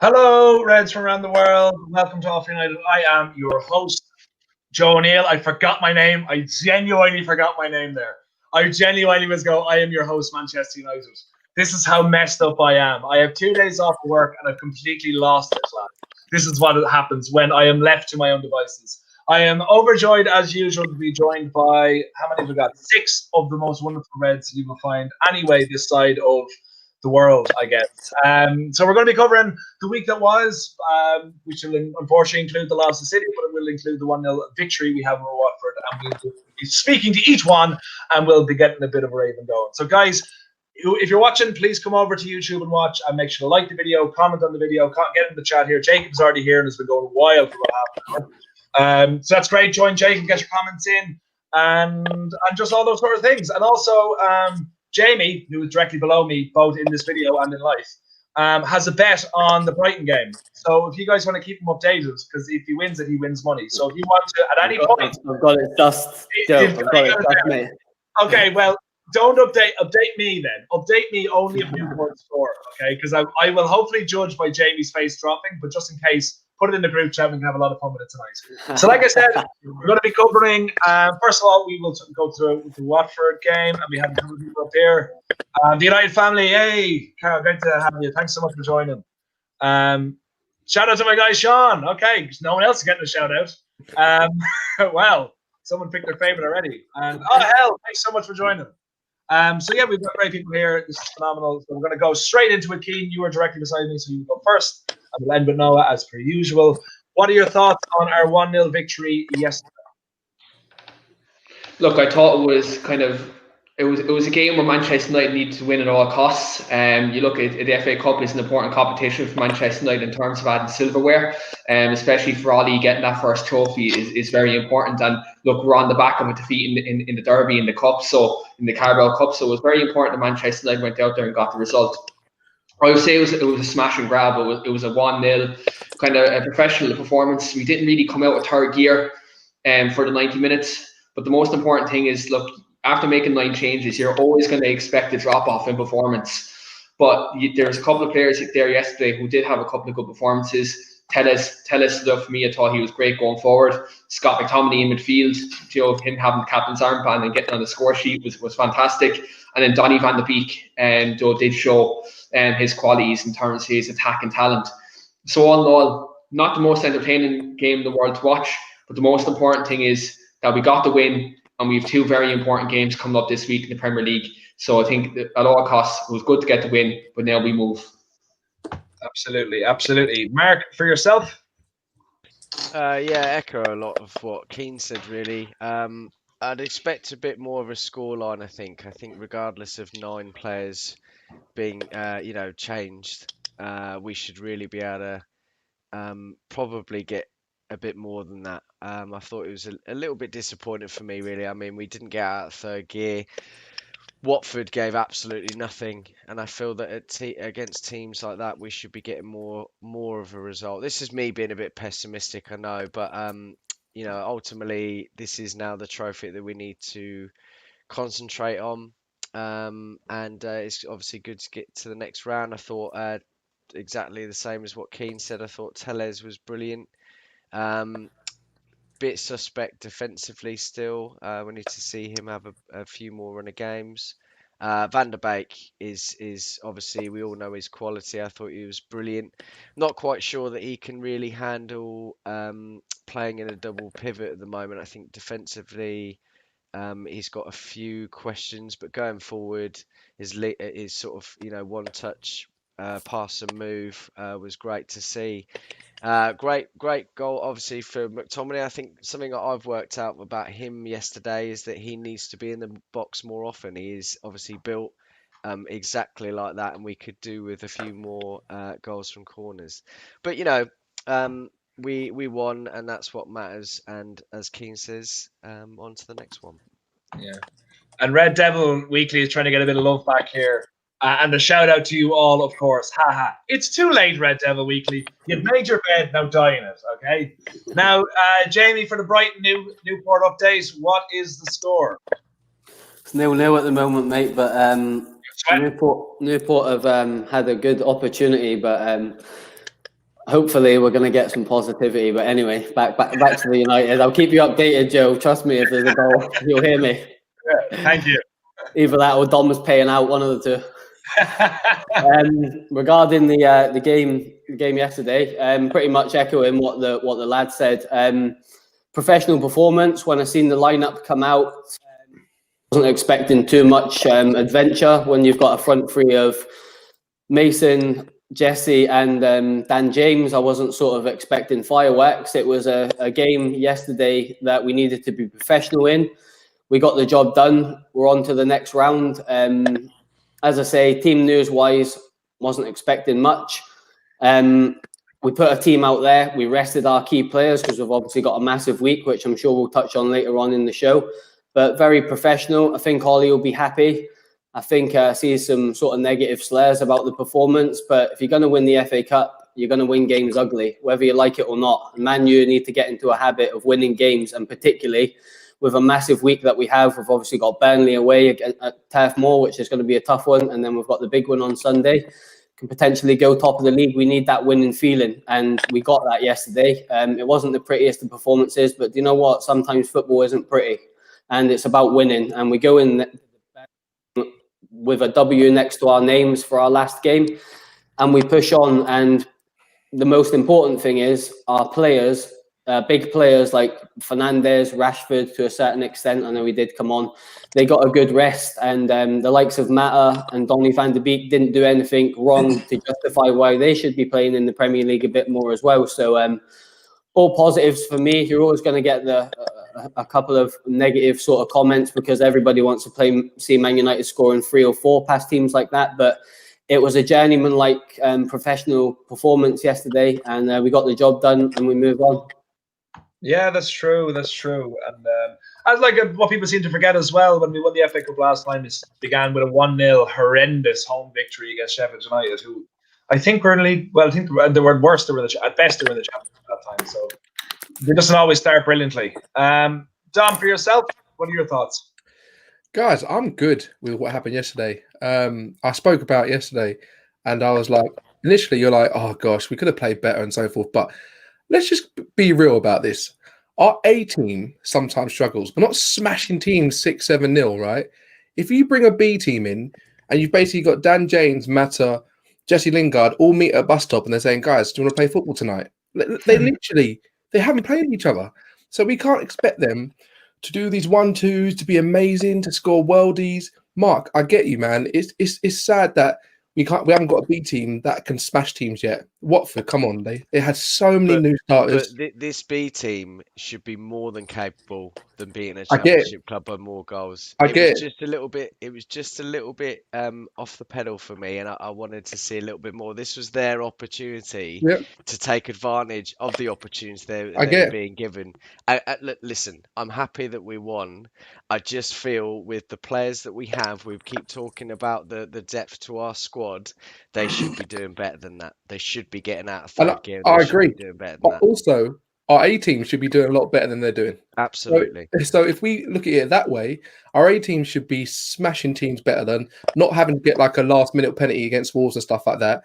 Hello, Reds from around the world. Welcome to Off United. I am your host, Joe O'Neill. I forgot my name. I genuinely forgot my name there. I genuinely was go, I am your host, Manchester United. This is how messed up I am. I have 2 days off of work and I've completely lost it, lad. This is what happens when I am left to my own devices. I am overjoyed, as usual, to be joined by, how many have we got? 6 of the most wonderful Reds you will find anyway this side of the world, I guess. So we're going to be covering the week that was, which will unfortunately include the loss of City, but it will include the 1-0 victory we have over Watford, and we'll be speaking to each one, and we'll be getting a bit of a raven going. So, guys, if you're watching, please come over to YouTube and watch, and make sure to like the video, comment on the video, get in the chat here. Jacob's already here and has been going wild for about half an hour. So that's great. Join Jacob, get your comments in, and just all those sort of things. And also, Jamie, who is directly below me, both in this video and in life, has a bet on the Brighton game. So if you guys want to keep him updated, because if he wins it, he wins money. So if you want to, at any point, I've got it dust, Joe. I've got it dust, mate. Okay, well, don't update me then. Update me only if Newport score, okay? Because I will hopefully judge by Jamie's face dropping, but just in case, put it in the group chat. We can have a lot of fun with it tonight. So, like I said, we're going to be covering. First of all, we will go through the Watford game, and we have a couple of people up here. The United family, hey, Carol, great to have you. Thanks so much for joining. Shout out to my guy Sean. Okay, because no one else is getting a shout out. Well, someone picked their favorite already. And oh hell, thanks so much for joining. So yeah, we've got great people here. This is phenomenal. So we're going to go straight into it. Keane, you are directly beside me, so you go first. And we'll end with Noah as per usual. What are your thoughts on our 1-0 victory yesterday? Look, I thought it was it was a game where Manchester United needed to win at all costs. You look at the FA Cup is an important competition for Manchester United in terms of adding silverware, especially for Ollie getting that first trophy is very important. And look, we're on the back of a defeat in the derby in the cup, so in the Carabao Cup, so it was very important that Manchester United went out there and got the result. I would say it was a smash and grab. It was a 1-0 kind of a professional performance. We didn't really come out with third gear for the 90 minutes, but the most important thing is, look, after making 9 changes, you're always going to expect a drop-off in performance. But there's a couple of players there yesterday who did have a couple of good performances. Telles, for me, I thought he was great going forward. Scott McTominay in midfield, him having the captain's armband and getting on the score sheet was fantastic. And then Donny van de Beek did show his qualities in terms of his attack and talent. So all in all, not the most entertaining game in the world to watch, but the most important thing is that we got the win, and we have 2 very important games coming up this week in the Premier League. So I think that at all costs, it was good to get the win, but now we move. Absolutely. Mark, for yourself? Echo a lot of what Keane said, really. I'd expect a bit more of a scoreline, I think. I think regardless of 9 players being, changed, we should really be able to probably get a bit more than that. I thought it was a little bit disappointing for me, really. I mean, we didn't get out of third gear. Watford gave absolutely nothing, and I feel that against teams like that, we should be getting more of a result. This is me being a bit pessimistic, I know, but ultimately, this is now the trophy that we need to concentrate on, and it's obviously good to get to the next round. I thought exactly the same as what Keane said. I thought Telles was brilliant. Bit suspect defensively still. We need to see him have a few more run of games. Van der Beek is obviously, we all know his quality. I thought he was brilliant. Not quite sure that he can really handle playing in a double pivot at the moment. I think defensively he's got a few questions, but going forward his sort of one touch pass and move was great to see. Great goal, obviously, for McTominay. I think something that I've worked out about him yesterday is that he needs to be in the box more often. He is obviously built exactly like that, and we could do with a few more goals from corners. But we won, and that's what matters. And as Keane says, on to the next one. Yeah. And Red Devil Weekly is trying to get a bit of love back here. And a shout out to you all, of course. Haha. It's too late, Red Devil Weekly. You've made your bed, now die in it, okay? Now, Jamie, for the Brighton Newport update, what is the score? It's 0-0 at the moment, mate, but Newport have had a good opportunity, but hopefully we're going to get some positivity. But anyway, back to the United. I'll keep you updated, Joe. Trust me, if there's a goal, you'll hear me. Yeah, thank you. Either that or Dom was paying out, one of the two. Regarding the game yesterday, pretty much echoing what the lad said. Professional performance. When I seen the lineup come out, wasn't expecting too much adventure when you've got a front three of Mason, Jesse, and Dan James. I wasn't sort of expecting fireworks. It was a game yesterday that we needed to be professional in. We got the job done. We're on to the next round. As I say, team news-wise, wasn't expecting much. We put a team out there. We rested our key players because we've obviously got a massive week, which I'm sure we'll touch on later on in the show. But very professional. I think Ollie will be happy. I think I see some sort of negative slurs about the performance. But if you're going to win the FA Cup, you're going to win games ugly, whether you like it or not. Man U need to get into a habit of winning games, and particularly with a massive week that we have. We've obviously got Burnley away at Turf Moor, which is going to be a tough one. And then we've got the big one on Sunday. Can potentially go top of the league. We need that winning feeling. And we got that yesterday. It wasn't the prettiest of performances, but you know what? Sometimes football isn't pretty. And it's about winning. And we go in with a W next to our names for our last game. And we push on. And the most important thing is our players, big players like Fernandes, Rashford, to a certain extent, I know he did come on, they got a good rest. And the likes of Mata and Donny van de Beek didn't do anything wrong to justify why they should be playing in the Premier League a bit more as well. So all positives for me. You're always going to get a couple of negative sort of comments because everybody wants to see Man United scoring 3 or 4 past teams like that. But it was a journeyman-like professional performance yesterday, and we got the job done and we move on. Yeah, that's true. That's true. And as like what people seem to forget as well, when we won the FA Cup last time, it began with a 1-0 horrendous home victory against Sheffield United, who I think were in the league. Well, I think they were worse. They were at best they were in the Championship at that time. So it doesn't always start brilliantly. Dom, for yourself, what are your thoughts? Guys, I'm good with what happened yesterday. I spoke about yesterday, and I was like, initially, you're like, oh gosh, we could have played better and so forth, but let's just be real about this. Our A team sometimes struggles. We're not smashing teams 6-7-0, right? If you bring a B team in and you've basically got Dan James, Mata, Jesse Lingard all meet at a bus stop and they're saying, guys, do you want to play football tonight? They haven't played each other. So we can't expect them to do these 1-2s, to be amazing, to score worldies. Mark, I get you, man. It's sad that we haven't got a B team that can smash teams yet. Watford, come on, they had so many new starters. But this B team should be more than capable than beating a Championship club by more goals. It was just a little bit off the pedal for me, and I wanted to see a little bit more. This was their opportunity to take advantage of the opportunities they were being given. Listen, I'm happy that we won. I just feel with the players that we have, we keep talking about the depth to our squad. They should be doing better than that. They should be getting out of third gear. I agree. Doing better than but that. Also, our A team should be doing a lot better than they're doing. Absolutely. So if we look at it that way, our A team should be smashing teams better than not having to get like a last-minute penalty against Wolves and stuff like that.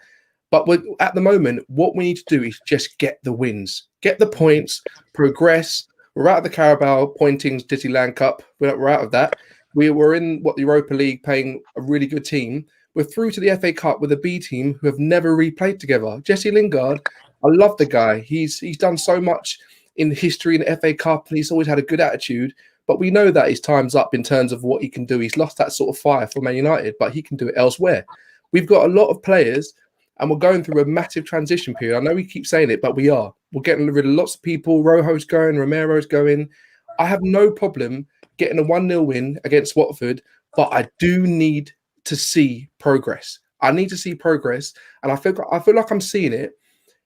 But at the moment, what we need to do is just get the wins, get the points, progress. We're out of the Carabao pointing Disneyland Cup. We're out of that. We were in the Europa League playing a really good team. We're through to the FA Cup with a B team who have never replayed together. Jesse Lingard, I love the guy. He's done so much in history in the FA Cup, and he's always had a good attitude. But we know that his time's up in terms of what he can do. He's lost that sort of fire for Man United, but he can do it elsewhere. We've got a lot of players, and we're going through a massive transition period. I know we keep saying it, but we are. We're getting rid of lots of people. Rojo's going, Romero's going. I have no problem getting a 1-0 win against Watford, but I do need to see progress. I need to see progress, and I feel like I'm seeing it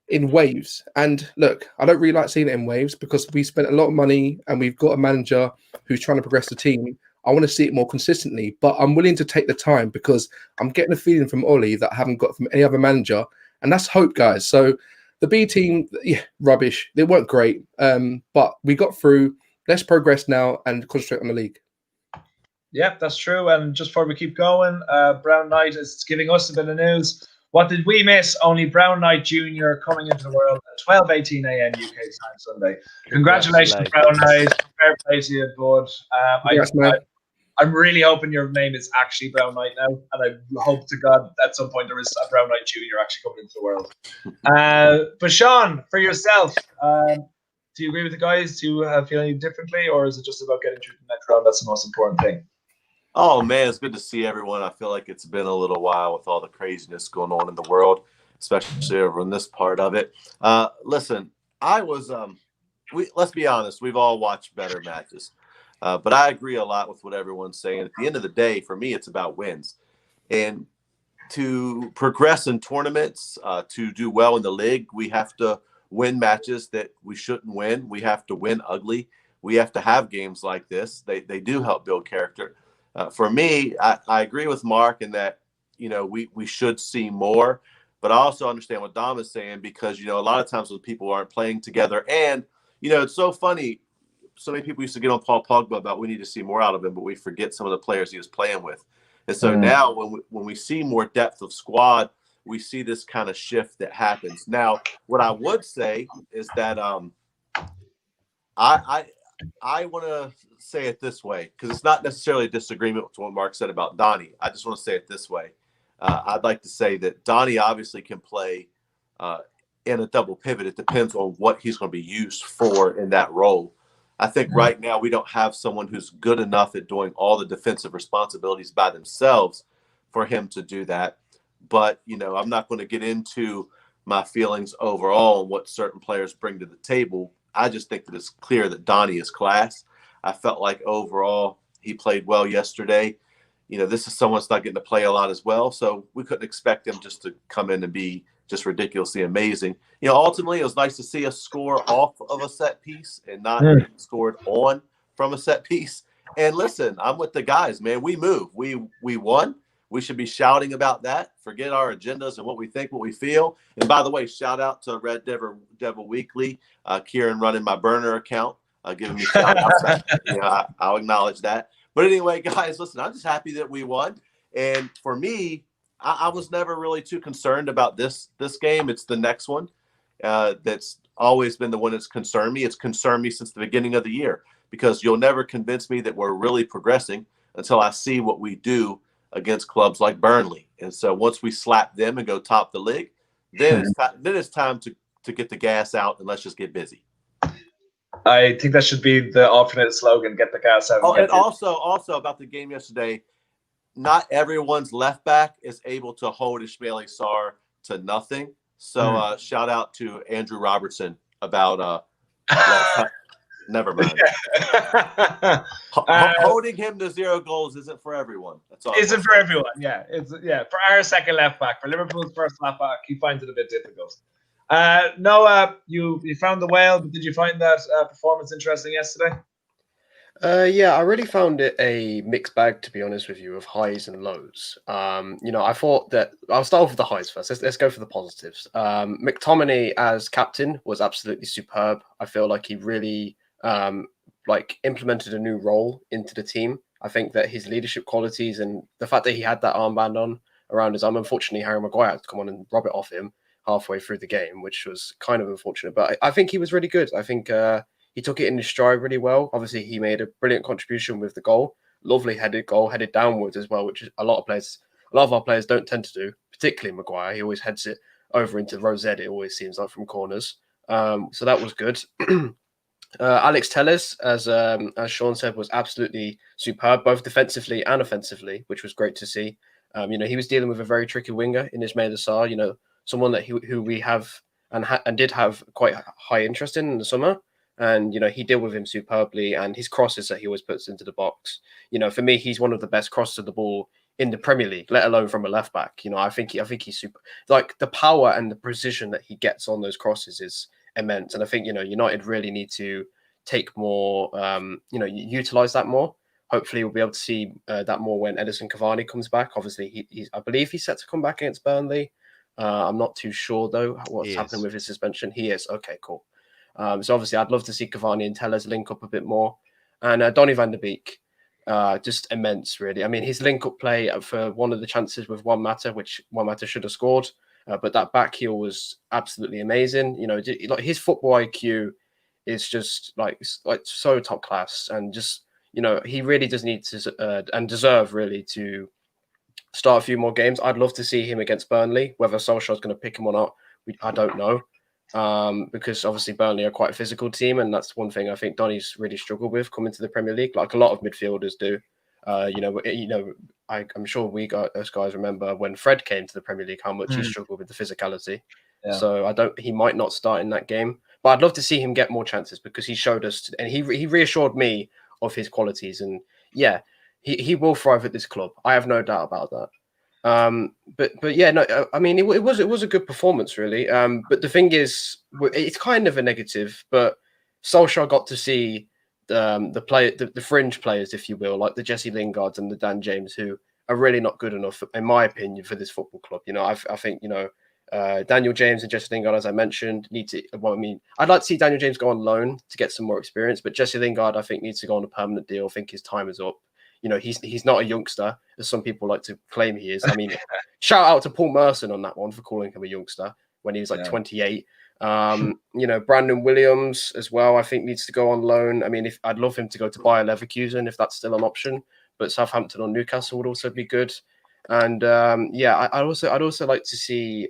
in waves. And look, I don't really like seeing it in waves because we spent a lot of money and we've got a manager who's trying to progress the team. I want to see it more consistently, but I'm willing to take the time because I'm getting a feeling from Ollie that I haven't got from any other manager, and that's hope, guys. So the B team, rubbish. They weren't great, but we got through. Let's progress now and concentrate on the league. Yep, that's true. And just before we keep going, Brown Knight is giving us a bit of news. What did we miss? Only Brown Knight Jr. coming into the world at 12:18 a.m. UK time Sunday. Congratulations, Brown Knight. Fair play to you, bud. Congrats, man. I'm really hoping your name is actually Brown Knight now, and I hope to God at some point there is a Brown Knight Jr. actually coming into the world. But Sean, for yourself, do you agree with the guys? Do you feel any differently, or is it just about getting through the next round? That's the most important thing. Oh man, it's good to see everyone. I feel like it's been a little while with all the craziness going on in the world, especially over in this part of it. Listen, I was let's be honest, we've all watched better matches. But I agree a lot with what everyone's saying. At the end of the day, for me, it's about wins. And to progress in tournaments, to do well in the league, we have to win matches that we shouldn't win. We have to win ugly. We have to have games like this. They do help build character. For me, I agree with Mark in that, we should see more. But I also understand what Dom is saying because, a lot of times when people aren't playing together. And, it's so funny. So many people used to get on Paul Pogba about we need to see more out of him, but we forget some of the players he was playing with. And so now when we see more depth of squad, we see this kind of shift that happens. Now, what I would say is that I want to say it this way because it's not necessarily a disagreement with what Mark said about Donnie. I just want to say it this way. I'd like to say that Donnie obviously can play in a double pivot. It depends on what he's going to be used for in that role. I think right now we don't have someone who's good enough at doing all the defensive responsibilities by themselves for him to do that. But, I'm not going to get into my feelings overall on what certain players bring to the table. I just think that it's clear that Donnie is class. I felt like overall he played well yesterday. This is someone that's not getting to play a lot as well. So we couldn't expect him just to come in and be just ridiculously amazing. Ultimately, it was nice to see us score off of a set piece and not scored on from a set piece. And listen, I'm with the guys, man. We move. We won. We should be shouting about that. Forget our agendas and what we think, what we feel. And by the way, shout out to Red Devil Weekly, Kieran running my burner account, giving me shout outs. I'll acknowledge that. But anyway, guys, listen, I'm just happy that we won. And for me, I was never really too concerned about this game. It's the next one that's always been the one that's concerned me. It's concerned me since the beginning of the year because you'll never convince me that we're really progressing until I see what we do against clubs like Burnley. And so once we slap them and go top the league, then it's time to get the gas out and let's just get busy. I think that should be the alternate slogan, get the gas out. And also about the game yesterday, not everyone's left back is able to hold Ismaili Sarr to nothing. So shout out to Andrew Robertson about never mind. Holding him to 0 goals isn't for everyone. That's all. Isn't for everyone. Yeah, for our second left back, for Liverpool's first left back, he finds it a bit difficult. Noah, you found the whale, but did you find that performance interesting yesterday? Yeah, I really found it a mixed bag, to be honest with you, of highs and lows. I thought that I'll start off with the highs first. Let's go for the positives. McTominay as captain was absolutely superb. I feel like he really implemented a new role into the team. I think that his leadership qualities and the fact that he had that armband on around his arm, unfortunately, Harry Maguire had to come on and rob it off him halfway through the game, which was kind of unfortunate. But I think he was really good. I think he took it in his stride really well. Obviously, he made a brilliant contribution with the goal. Lovely headed goal, headed downwards as well, which a lot of our players don't tend to do, particularly Maguire. He always heads it over into Rosette, it always seems like, from corners. So that was good. Alex Telles, as Sean said, was absolutely superb, both defensively and offensively, which was great to see. He was dealing with a very tricky winger in Ismaila Sarr, someone that who we have and did have quite high interest in the summer. And, he dealt with him superbly, and his crosses that he always puts into the box. For me, he's one of the best crosses of the ball in the Premier League, let alone from a left back. I think he's super. Like, the power and the precision that he gets on those crosses is immense. And I think, United really need to take more, utilize that more. Hopefully we'll be able to see that more when Edison Cavani comes back. Obviously, I believe he's set to come back against Burnley. I'm not too sure, though, what's happening with his suspension. He is. Okay, cool. So obviously I'd love to see Cavani and Telles link up a bit more. And Donny van der Beek, just immense, really. I mean, his link-up play for one of the chances with Juan Mata, which Juan Mata should have scored, but that back heel was absolutely amazing. You know, like his football IQ is just like so top class, and just, you know, he really does need to and deserve really to start a few more games. I'd love to see him against Burnley. Whether Solskjaer's going to pick him or not, I don't know. Because obviously Burnley are quite a physical team, and that's one thing I think Donny's really struggled with coming to the Premier League, like a lot of midfielders do. I'm sure us guys remember when Fred came to the Premier League, how much he struggled with the physicality. Yeah. So he might not start in that game, but I'd love to see him get more chances, because he showed us, and he reassured me of his qualities, and yeah, he will thrive at this club. I have no doubt about that. But yeah, no, I mean, it was a good performance, really. But the thing is, it's kind of a negative. But Solskjaer got to see the fringe players, if you will, like the Jesse Lingards and the Dan James, who are really not good enough, in my opinion, for this football club. You know, I think, you know, Daniel James and Jesse Lingard, as I mentioned, need to. Well, I mean, I'd like to see Daniel James go on loan to get some more experience, but Jesse Lingard, I think, needs to go on a permanent deal. I think his time is up. You know, he's not a youngster, as some people like to claim he is. I mean, shout out to Paul Merson on that one for calling him a youngster when he was like 28. You know, Brandon Williams as well, I think, needs to go on loan. I mean, I'd love him to go to Bayer Leverkusen if that's still an option, but Southampton or Newcastle would also be good. And yeah, I'd also like to see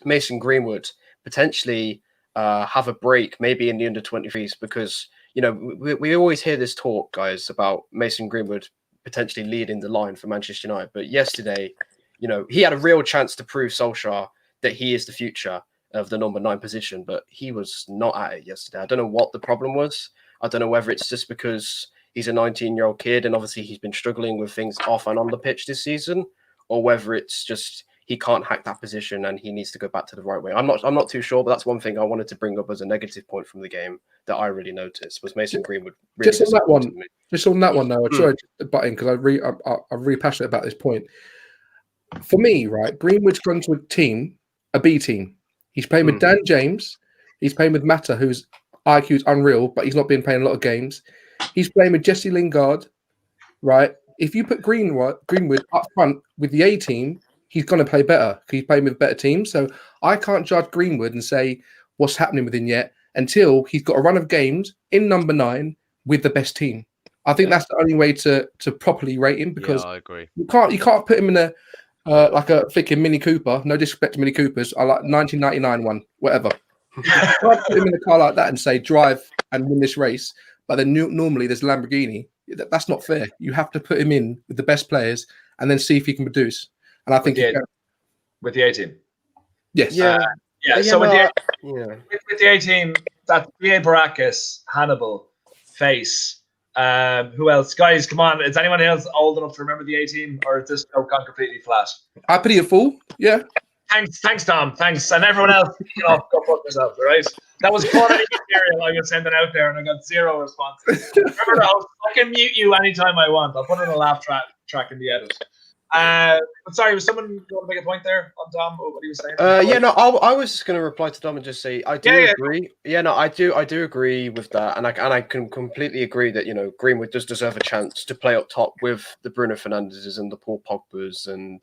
Mason Greenwood potentially have a break, maybe in the under-23s, because, you know, we always hear this talk, guys, about Mason Greenwood potentially leading the line for Manchester United. But yesterday, you know, he had a real chance to prove Solskjaer that he is the future of the number 9 position, but he was not at it yesterday. I don't know what the problem was. I don't know whether it's just because he's a 19-year-old kid and obviously he's been struggling with things off and on the pitch this season, or whether it's just he can't hack that position and he needs to go back to the right way. I'm not too sure, but that's one thing I wanted to bring up as a negative point from the game that I really noticed was Mason Greenwood. Really just on that one, though. Sorry to butt in, because I'm really passionate about this point. For me, right, Greenwood's gone to a B team. He's playing with Dan James. He's playing with Mata, whose IQ is unreal, but he's not been playing a lot of games. He's playing with Jesse Lingard, right? If you put Greenwood up front with the A team, he's going to play better because he's playing with a better team. So I can't judge Greenwood and say what's happening with him yet until he's got a run of games in number 9 with the best team. I think that's the only way to properly rate him, because I agree. You can't put him in a like a freaking Mini Cooper. No disrespect to Mini Coopers. I like 1999 one, whatever. You can't put him in a car like that and say drive and win this race. But then normally there's Lamborghini. That's not fair. You have to put him in with the best players and then see if he can produce. And I think with the A team. Yes. So with the A team, that's B.A. Baracus, Hannibal, Face. Who else? Guys, come on. Is anyone else old enough to remember the A team, or is this gone completely flat? I pity a fool. Yeah. Thanks, Tom. Thanks. And everyone else, go fuck yourself, all right? That was quality material I was sending out there, and I got 0 responses. Remember, I can mute you anytime I want. I'll put in a laugh track in the edit. But sorry, was someone going to make a point there on Dom? What he was saying? I was just going to reply to Dom and just say I do agree. Yeah, no, I do agree with that, and I can completely agree that, you know, Greenwood does deserve a chance to play up top with the Bruno Fernandezes and the Paul Pogbas and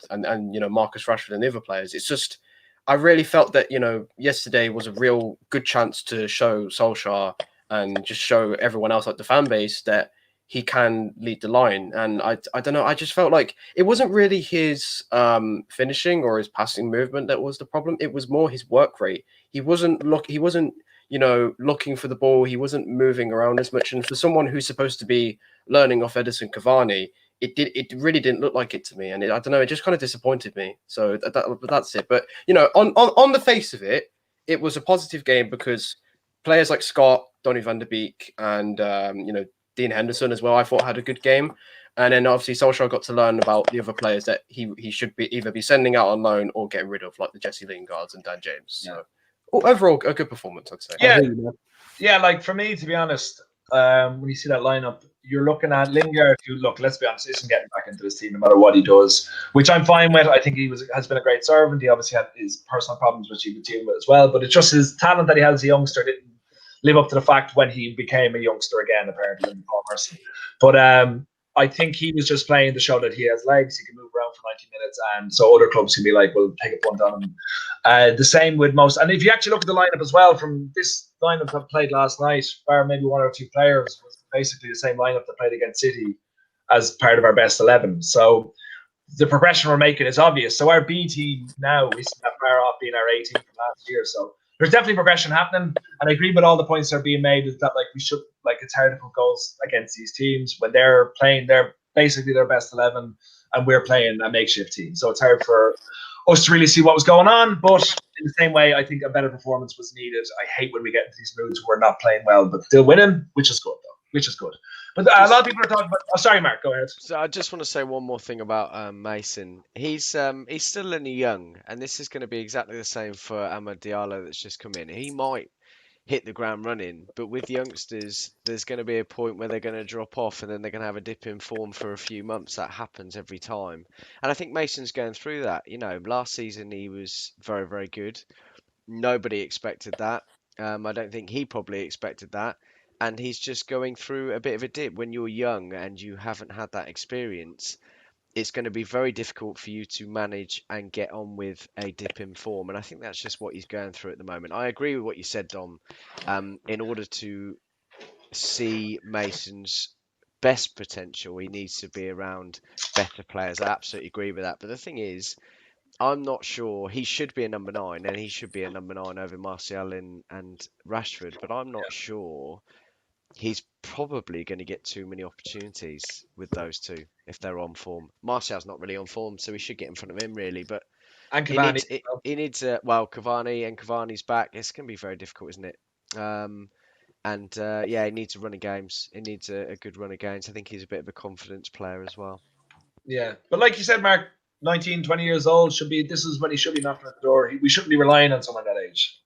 you know, Marcus Rashford and the other players. It's just, I really felt that, you know, yesterday was a real good chance to show Solskjaer and just show everyone else, like the fan base, that he can lead the line. And I don't know, I just felt like it wasn't really his finishing or his passing movement that was the problem. It was more his work rate. He wasn't you know, looking for the ball. He wasn't moving around as much. And for someone who's supposed to be learning off Edison Cavani, it really didn't look like it to me. And I don't know, it just kind of disappointed me. So that's it. But, you know, on the face of it, it was a positive game because players like Scott, Donny van der Beek, and you know, Dean Henderson as well, I thought had a good game. And then obviously Solskjaer got to learn about the other players that he should be either sending out on loan or getting rid of, like the Jesse Lingards and Dan James. So overall, a good performance, I'd say. Yeah, like for me, to be honest, when you see that lineup, you're looking at Lingard, who, look, let's be honest, isn't getting back into this team no matter what he does, which I'm fine with. I think he has been a great servant. He obviously had his personal problems, which he would deal with as well. But it's just his talent that he has as a youngster didn't live up to the fact when he became a youngster again, apparently, in commerce. But I think he was just playing to show that he has legs, he can move around for 90 minutes, and so other clubs can be like, well, take a punt on him. The same with most. And if you actually look at the lineup as well, from this lineup that played last night, bar maybe one or two players, was basically the same lineup that played against City as part of our best 11. So the progression we're making is obvious. So our B team now isn't that far off being our A team from last year. So there's definitely progression happening, and I agree with all the points that are being made. Is that like we should it's hard to put goals against these teams when they're playing their basically their best 11, and we're playing a makeshift team. So it's hard for us to really see what was going on. But in the same way, I think a better performance was needed. I hate when we get into these moods where we're not playing well but still winning, which is good though. Which is good. But a lot of people are talking about. Oh, sorry, Mark. Go ahead. So I just want to say one more thing about Mason. He's still only young, and this is going to be exactly the same for Amad Diallo that's just come in. He might hit the ground running, but with youngsters, there's going to be a point where they're going to drop off, and then they're going to have a dip in form for a few months. That happens every time, and I think Mason's going through that. You know, last season he was very, very good. Nobody expected that. I don't think he probably expected that. And he's just going through a bit of a dip. When you're young and you haven't had that experience, it's going to be very difficult for you to manage and get on with a dip in form. And I think that's just what he's going through at the moment. I agree with what you said, Dom. In order to see Mason's best potential, he needs to be around better players. I absolutely agree with that. But the thing is, I'm not sure. He should be a number 9, and he should be a number 9 over Martial and Rashford. But I'm not sure he's probably going to get too many opportunities with those two if they're on form. Martial's not really on form, so he should get in front of him, really. But And he Cavani. needs Cavani's back. It's going to be very difficult, isn't it? He needs a run of games. He needs a good run of games. I think he's a bit of a confidence player as well. Yeah, but like you said, Mark, 19, 20 years old this is when he should be knocking at the door. We shouldn't be relying on someone that age.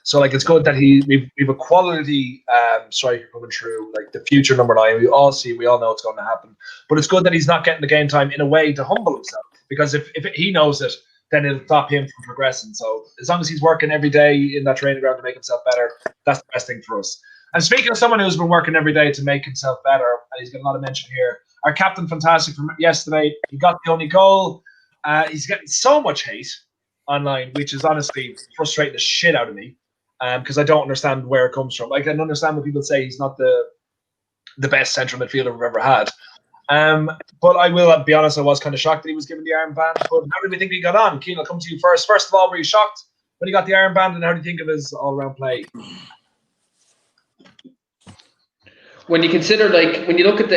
So like it's good that we've a quality striker coming through, like the future number 9. We all know it's going to happen. But it's good that he's not getting the game time in a way to humble himself, because if he knows it, then it'll stop him from progressing. So as long as he's working every day in that training ground to make himself better, that's the best thing for us. And speaking of someone who's been working every day to make himself better, and he's got a lot of mention here, our captain, fantastic from yesterday. He got the only goal. He's getting so much hate online, which is honestly frustrating the shit out of me, because I don't understand where it comes from. I can understand when people say he's not the best central midfielder we've ever had. But I will be honest, I was kind of shocked that he was given the armband. But how did we think he got on? Keane, I'll come to you first. First of all, were you shocked when he got the armband, and how do you think of his all-round play? When you consider, when you look at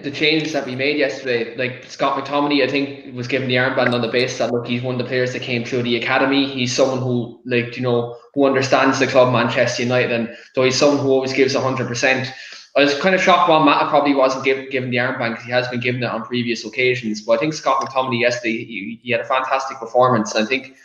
the changes that we made yesterday, like Scott McTominay, I think was given the armband on the basis that, look, he's one of the players that came through the academy. He's someone who, who understands the club, Manchester United, and so he's someone who always gives 100%. I was kind of shocked Juan Mata probably wasn't given the armband, because he has been given it on previous occasions. But I think Scott McTominay yesterday, he had a fantastic performance. I think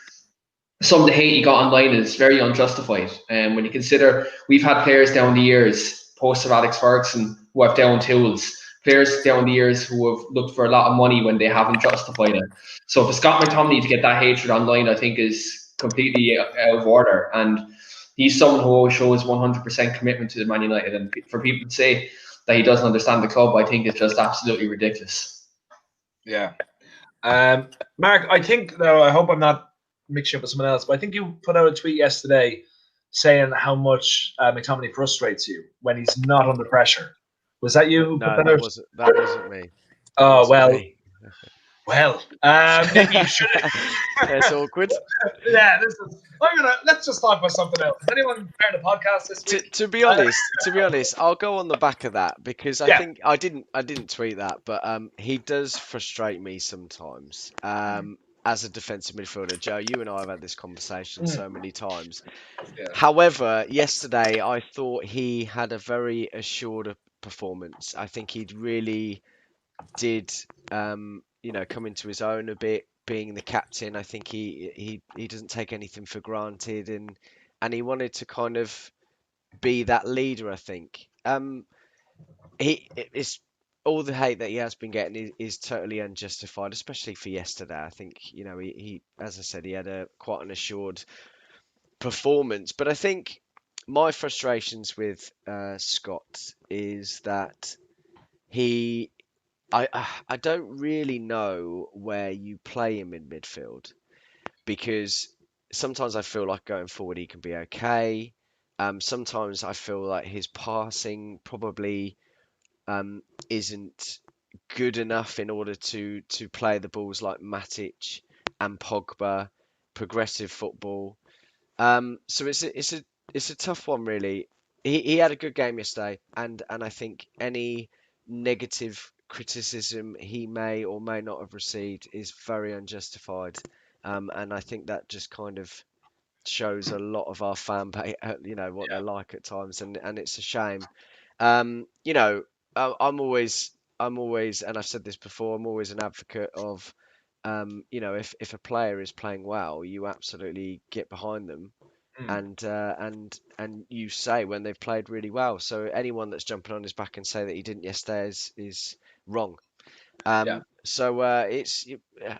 some of the hate he got online is very unjustified. And when you consider, we've had players down the years, post of Alex Ferguson, who have down tools, players down the years who have looked for a lot of money when they haven't justified it. So for Scott McTominay to get that hatred online, I think is completely out of order. And he's someone who always shows 100% commitment to the Man United. And for people to say that he doesn't understand the club, I think it's just absolutely ridiculous. Yeah. Mark, I think, though, I hope I'm not mixing up with someone else, but I think you put out a tweet yesterday saying how much McTominay frustrates you when he's not under pressure. Was that you? No, that wasn't me. Oh, well. Well, maybe you should. That's awkward. Yeah, let's just talk about something else. Has anyone heard the podcast this week? To be honest, I'll go on the back of that, because I think I didn't tweet that, but he does frustrate me sometimes. As a defensive midfielder, Joe, you and I have had this conversation so many times. Yeah. However, yesterday I thought he had a very assured performance. I think he really did, come into his own a bit, being the captain. I think he doesn't take anything for granted, and he wanted to kind of be that leader. I think it's all the hate that he has been getting is totally unjustified, especially for yesterday. I think, he as I said, he had quite an assured performance. But I think my frustrations with Scott is that I don't really know where you play him in midfield, because sometimes I feel like going forward he can be okay. Sometimes I feel like his passing probably isn't good enough in order to play the balls like Matic and Pogba, progressive football. So it's a tough one, really. He had a good game yesterday, and I think any negative criticism he may or may not have received is very unjustified. And I think that just kind of shows a lot of our fan base, what they're like at times, and it's a shame. You know, I'm always, and I've said this before, I'm always an advocate of, if a player is playing well, you absolutely get behind them, and you say when they've played really well. So anyone that's jumping on his back and say that he didn't yesterday is wrong. So it's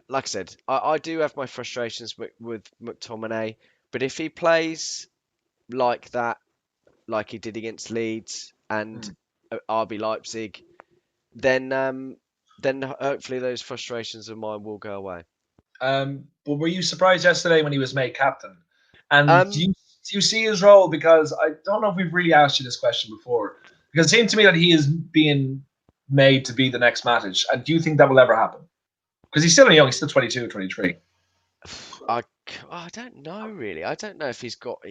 like I said, I do have my frustrations with McTominay, but if he plays like that, like he did against Leeds and RB Leipzig, then hopefully those frustrations of mine will go away. But were you surprised yesterday when he was made captain? And Um, do you see his role? Because I don't know if we've really asked you this question before. Because it seemed to me that he is being made to be the next Matic. And do you think that will ever happen? Because he's still young. He's still 22, 23. I don't know really. I don't know if he's got.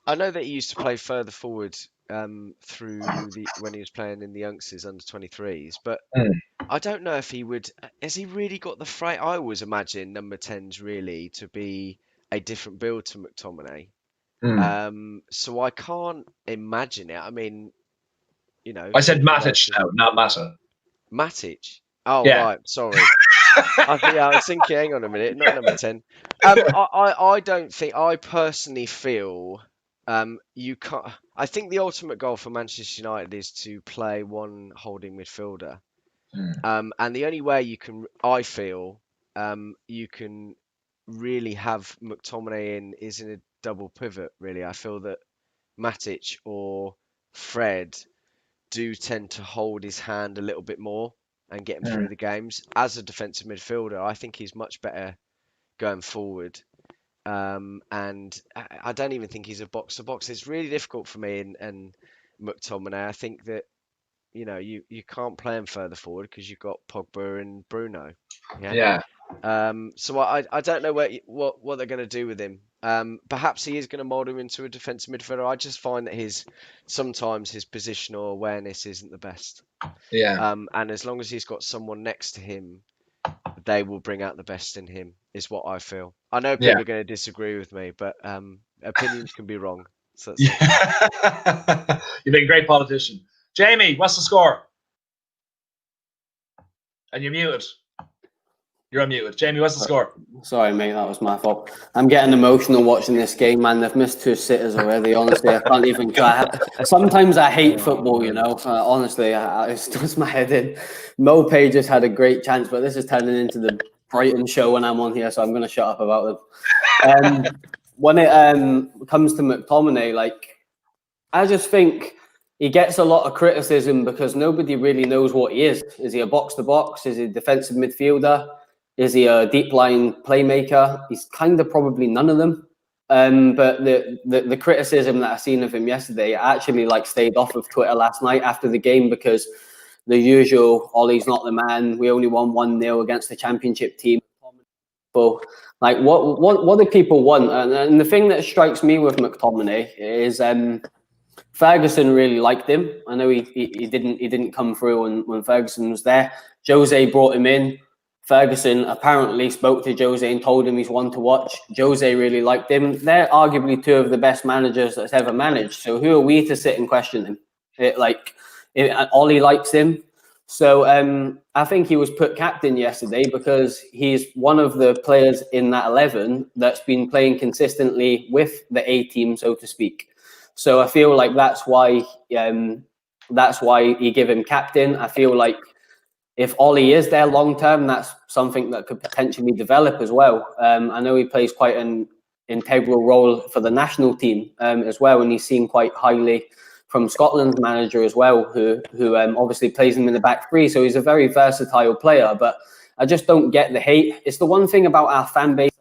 I know that he used to play further forward through when he was playing in the youngsters under 23s, but I don't know if he would. Has he really got the frame? I always imagine number 10s really to be a different build to McTominay. So I can't imagine it. I mean, I said thinking Matic now, not Mata. Matic. Oh, Yeah. right. Sorry. I was thinking, hang on a minute, not number 10. I don't think, I personally feel you can't. I think the ultimate goal for Manchester United is to play one holding midfielder. And the only way you can, I feel, you can really have McTominay is in a double pivot, really. I feel that Matic or Fred do tend to hold his hand a little bit more and get him through the games. As a defensive midfielder, I think he's much better going forward. And I don't even think he's a box-to-box. It's really difficult for me and McTominay. I think that, you can't play him further forward because you've got Pogba and Bruno. Yeah. So I don't know what they're going to do with him. Perhaps he is going to mould him into a defensive midfielder. I just find that sometimes his positional awareness isn't the best. Yeah. And as long as he's got someone next to him, they will bring out the best in him, is what I feel. I know people are going to disagree with me, but opinions can be wrong. So You've been a great politician. Jamie, what's the score? And you're muted. You're unmuted. Jamie, what's the score? Sorry, mate, that was my fault. I'm getting emotional watching this game, man. They've missed 2 sitters already. Honestly, I can't even. Sometimes I hate football, honestly, it does my head in. Mopay just had a great chance, but this is turning into the Brighton show when I'm on here, so I'm going to shut up about it. When it comes to McTominay, I just think he gets a lot of criticism because nobody really knows what he is. Is he a box-to-box? Is he a defensive midfielder? Is he a deep line playmaker? He's kind of probably none of them. But the criticism that I seen of him yesterday, I actually stayed off of Twitter last night after the game because the usual, Ollie's not the man. We only won 1-0 against the championship team. So, what do people want? And the thing that strikes me with McTominay is Ferguson really liked him. I know he didn't come through when Ferguson was there. Jose brought him in. Ferguson apparently spoke to Jose and told him he's one to watch. Jose really liked him. They're arguably 2 of the best managers that's ever managed. So who are we to sit and question him? Ollie likes him. So I think he was put captain yesterday because he's one of the players in that 11 that's been playing consistently with the A team, so to speak. So I feel like that's why you give him captain. I feel like if Ollie is there long term, that's something that could potentially develop as well. I know he plays quite an integral role for the national team as well, and he's seen quite highly from Scotland's manager as well, who obviously plays him in the back three. So he's a very versatile player, but I just don't get the hate. It's the one thing about our fan base.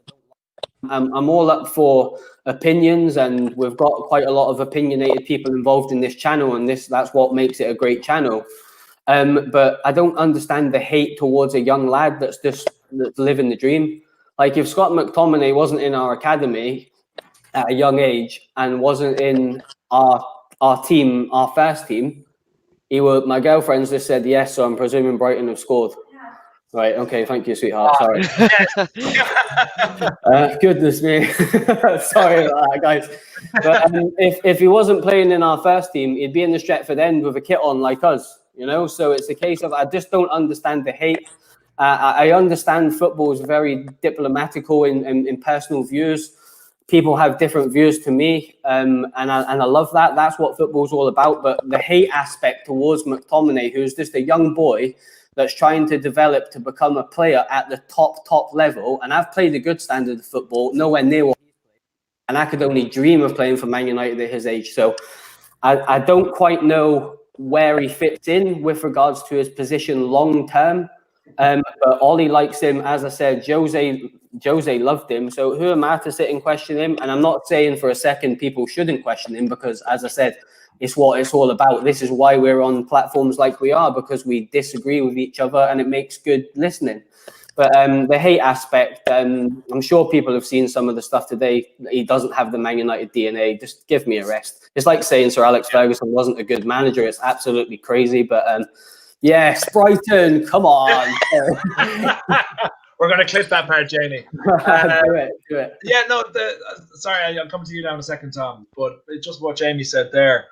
I'm all up for opinions, and we've got quite a lot of opinionated people involved in this channel, and that's what makes it a great channel. But I don't understand the hate towards a young lad that's living the dream. Like, if Scott McTominay wasn't in our academy at a young age and wasn't in our team, our first team, my girlfriend's just said yes, so I'm presuming Brighton have scored. Right, okay, thank you, sweetheart. Sorry. Goodness me. Sorry about that, guys. But if he wasn't playing in our first team, he'd be in the Stretford end with a kit on like us, you know? So it's a case of, I just don't understand the hate. I understand football is very diplomatical in personal views. People have different views to me, and I love that. That's what football's all about. But the hate aspect towards McTominay, who's just a young boy that's trying to develop to become a player at the top level, and I've played a good standard of football, nowhere near what he's played, and I could only dream of playing for Man United at his age. So I don't quite know where he fits in with regards to his position long term. But Ollie likes him. As I said, Jose loved him. So who am I to sit and question him? And I'm not saying for a second people shouldn't question him, because, as I said, it's what it's all about. This is why we're on platforms like we are, because we disagree with each other, and it makes good listening. But the hate aspect, I'm sure people have seen some of the stuff today. He doesn't have the Man United DNA. Just give me a rest. It's like saying Sir Alex Ferguson wasn't a good manager. It's absolutely crazy. But yes, Brighton, come on. We're going to clip that part, Jamie. Do it. Yeah, no, sorry, I'll come to you now in a second, Tom. But it's just what Jamie said there.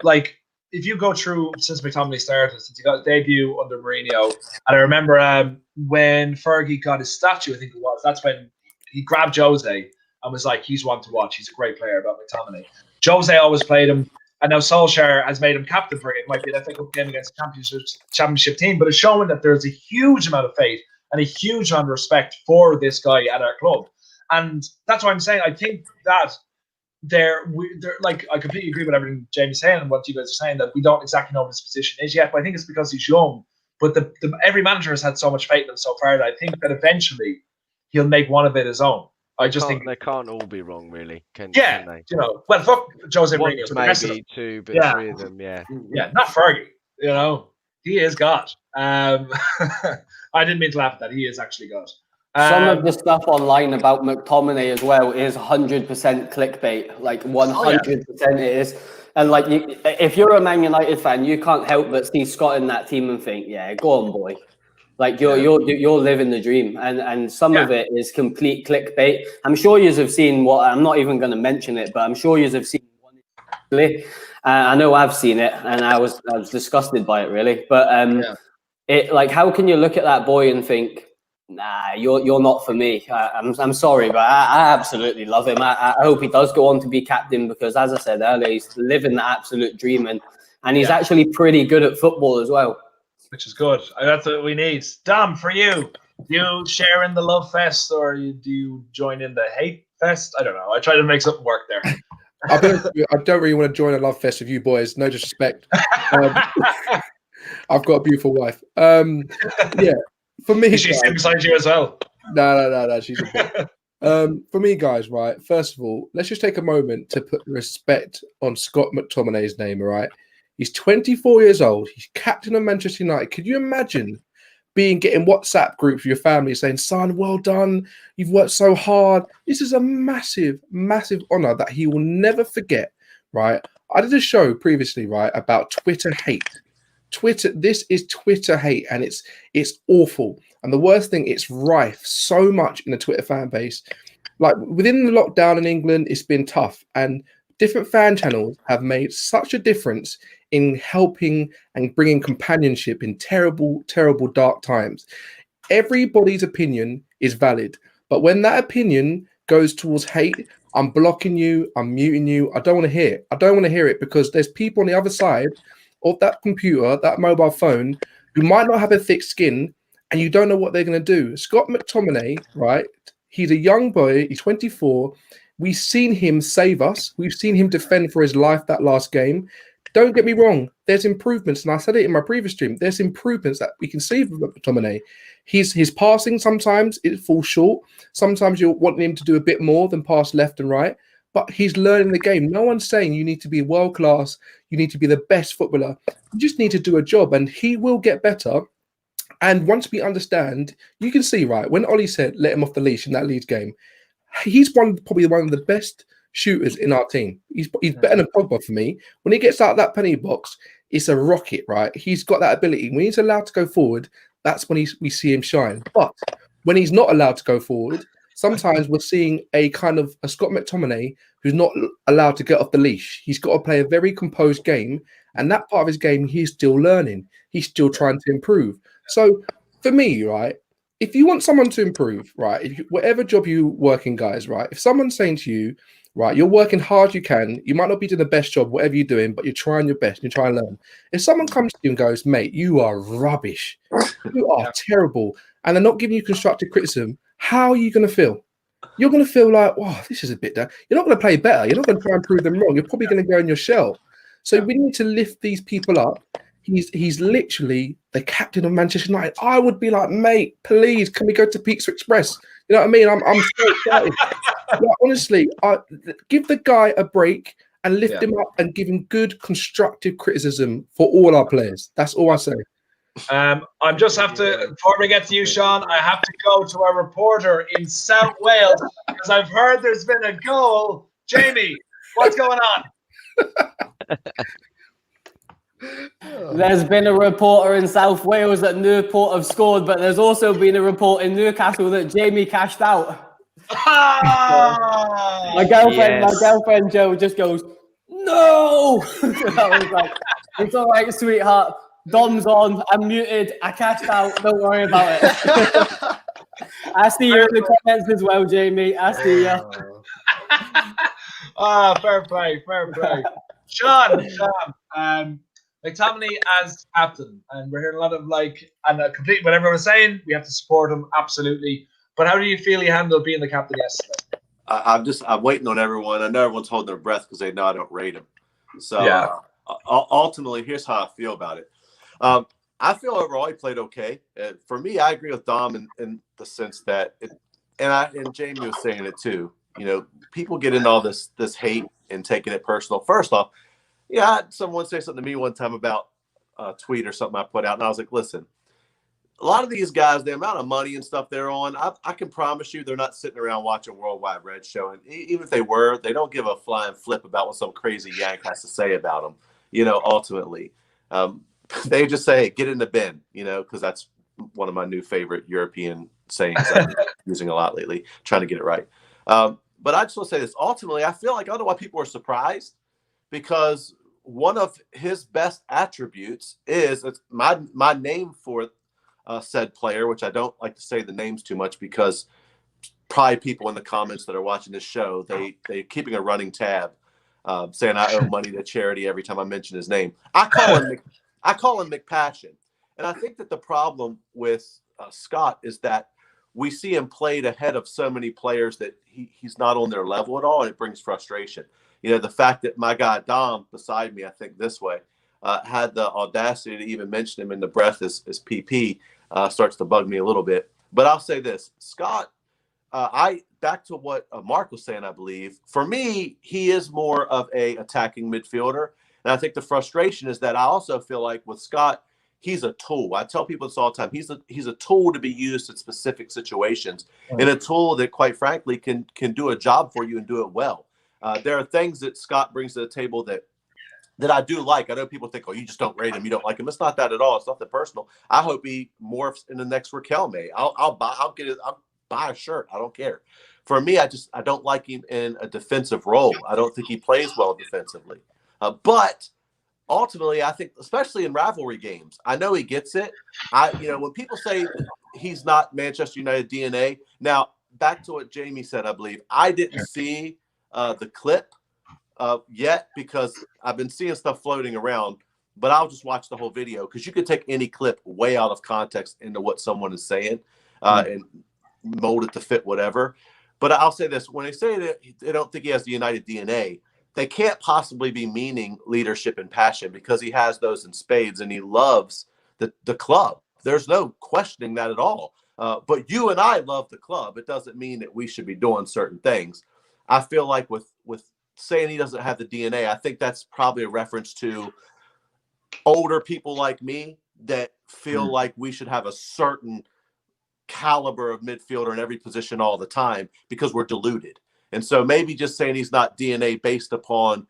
Like, if you go through since McTominay started, since he got his debut under Mourinho, and I remember when Fergie got his statue, I think it was, that's when he grabbed Jose and was like, he's one to watch. He's a great player, about McTominay. Jose always played him, and now Solskjaer has made him captain for it. It might be an FA Cup game against a championship team, but it's showing that there's a huge amount of faith and a huge amount of respect for this guy at our club. And that's what I'm saying. I think that they're like, I completely agree with everything Jamie's saying and what you guys are saying, that we don't exactly know what his position is yet, but I think it's because he's young. But every manager has had so much faith in him so far that I think that eventually he'll make one of it his own. I just think they can't all be wrong, really. Can they? You know, well, fuck Jose One, Mourinho, maybe two, but three of them, yeah, not Fergie. You know, he is God. I didn't mean to laugh at that. He is actually God. Some of the stuff online about McTominay as well is 100% clickbait, like 100% it is. And like, if you're a Man United fan, you can't help but see Scott in that team and think, yeah, go on, boy. Like, you're living the dream, and some of it is complete clickbait. I'm sure you have seen I'm not even going to mention it, but I'm sure you have seen one. I know I've seen it, and I was disgusted by it, really. But it, like, how can you look at that boy and think, nah, you're not for me? I'm sorry, but I absolutely love him. I hope he does go on to be captain, because, as I said earlier, he's living the absolute dream, and he's actually pretty good at football as well. Which is good. That's what we need. Dom, for you, do you share in the love fest, or do you join in the hate fest? I don't know. I try to make something work there. I don't really want to join a love fest with you boys. No disrespect. I've got a beautiful wife. Yeah, for me, is she sitting beside you as well? No. She's for me, guys. Right. First of all, let's just take a moment to put respect on Scott McTominay's name. All right. He's 24 years old. He's captain of Manchester United. Could you imagine getting WhatsApp groups with your family saying, son, well done. You've worked so hard. This is a massive, massive honor that he will never forget, right? I did a show previously, right, about Twitter hate. This is Twitter hate, and it's awful. And the worst thing, it's rife so much in the Twitter fan base. Like, within the lockdown in England, it's been tough. And different fan channels have made such a difference in helping and bringing companionship in terrible, terrible dark times. Everybody's opinion is valid, but when that opinion goes towards hate, I'm blocking you, I'm muting you. I don't want to hear it. I don't want to hear it, because there's people on the other side of that computer, that mobile phone, who might not have a thick skin, and you don't know what they're going to do. Scott McTominay, right? He's a young boy. He's 24. We've seen him save us. We've seen him defend for his life that last game. Don't get me wrong. There's improvements, and I said it in my previous stream. There's improvements that we can see from McTominay. His passing sometimes it falls short. Sometimes you're wanting him to do a bit more than pass left and right. But he's learning the game. No one's saying you need to be world class. You need to be the best footballer. You just need to do a job, and he will get better. And once we understand, you can see, right, when Ollie said let him off the leash in that Leeds game, he's probably one of the best shooters in our team. He's better than Pogba for me. When he gets out of that penalty box, it's a rocket, right? He's got that ability. When he's allowed to go forward, that's when we see him shine. But when he's not allowed to go forward, sometimes we're seeing a kind of a Scott McTominay who's not allowed to get off the leash. He's got to play a very composed game. And that part of his game, he's still learning. He's still trying to improve. So for me, right, if you want someone to improve, right, whatever job you work in, guys, right, if someone's saying to you, right, you're working hard, you might not be doing the best job, whatever you're doing, but you're trying your best and you're trying to learn. If someone comes to you and goes, mate, you are rubbish, you are terrible, and they're not giving you constructive criticism, how are you going to feel? You're going to feel like, wow, this is a bit down. You're not going to play better. You're not going to try and prove them wrong. You're probably going to go in your shell. So we need to lift these people up. He's literally the captain of Manchester United. I would be like, mate, please, can we go to Pizza Express? You know what I mean? I'm so excited. Like, honestly, give the guy a break and lift him up and give him good constructive criticism for all our players. That's all I say. I just have to, before we get to you, Sean, I have to go to our reporter in South Wales because I've heard there's been a goal. Jamie, what's going on? There's been a reporter in South Wales that Newport have scored, but there's also been a report in Newcastle that Jamie cashed out. My girlfriend Jo just goes, no. I was like, it's all right, sweetheart. Dom's on. I'm muted. I cashed out. Don't worry about it. I see you in the comments as well, Jamie. I see you. Fair play. Sean, McTominay as captain, and we're hearing a lot of and complete what everyone was saying. We have to support him absolutely. But how do you feel he handled being the captain yesterday? I'm waiting on everyone. I know everyone's holding their breath because they know I don't rate him. So ultimately, here's how I feel about it. I feel overall he played okay. For me, I agree with Dom in the sense that, and Jamie was saying it too. You know, people get in all this hate and taking it personal. First off, I had someone say something to me one time about a tweet or something I put out, and I was like, listen, a lot of these guys, the amount of money and stuff they're on, I can promise you they're not sitting around watching Worldwide Red Show. And even if they were, they don't give a flying flip about what some crazy yank has to say about them, ultimately. They just say, hey, get in the bin, because that's one of my new favorite European sayings I've been using a lot lately, trying to get it right. But I just want to say this. Ultimately, I feel like I don't know why people are surprised, because one of his best attributes is my name for said player, which I don't like to say the names too much because probably people in the comments that are watching this show, they keeping a running tab saying I owe money to charity every time I mention his name. I call him McPassion. And I think that the problem with Scott is that we see him played ahead of so many players that he's not on their level at all, and it brings frustration. The fact that my guy Dom beside me, I think this way, had the audacity to even mention him in the breath as PP starts to bug me a little bit. But I'll say this, Scott, back to what Mark was saying, I believe, for me, he is more of a attacking midfielder. And I think the frustration is that I also feel like with Scott, he's a tool. I tell people this all the time. He's a tool to be used in specific situations, and a tool that, quite frankly, can do a job for you and do it well. There are things that Scott brings to the table that I do like. I know people think, oh, you just don't rate him, you don't like him. It's not that at all. It's nothing personal. I hope he morphs in the next Raquelme. I'll buy a shirt. I don't care. For me, I don't like him in a defensive role. I don't think he plays well defensively. But ultimately, I think, especially in rivalry games, I know he gets it. When people say he's not Manchester United DNA, now back to what Jamie said, I believe I didn't see the clip yet because I've been seeing stuff floating around, but I'll just watch the whole video because you could take any clip way out of context into what someone is saying. And molded to fit whatever. But I'll say this: when they say that they don't think he has the United DNA, they can't possibly be meaning leadership and passion, because he has those in spades and he loves the club. There's no questioning that at all. But you and I love the club. It doesn't mean that we should be doing certain things. I feel like with saying he doesn't have the DNA, I think that's probably a reference to older people like me that feel like we should have a certain caliber of midfielder in every position all the time because we're deluded. And so maybe just saying he's not DNA based upon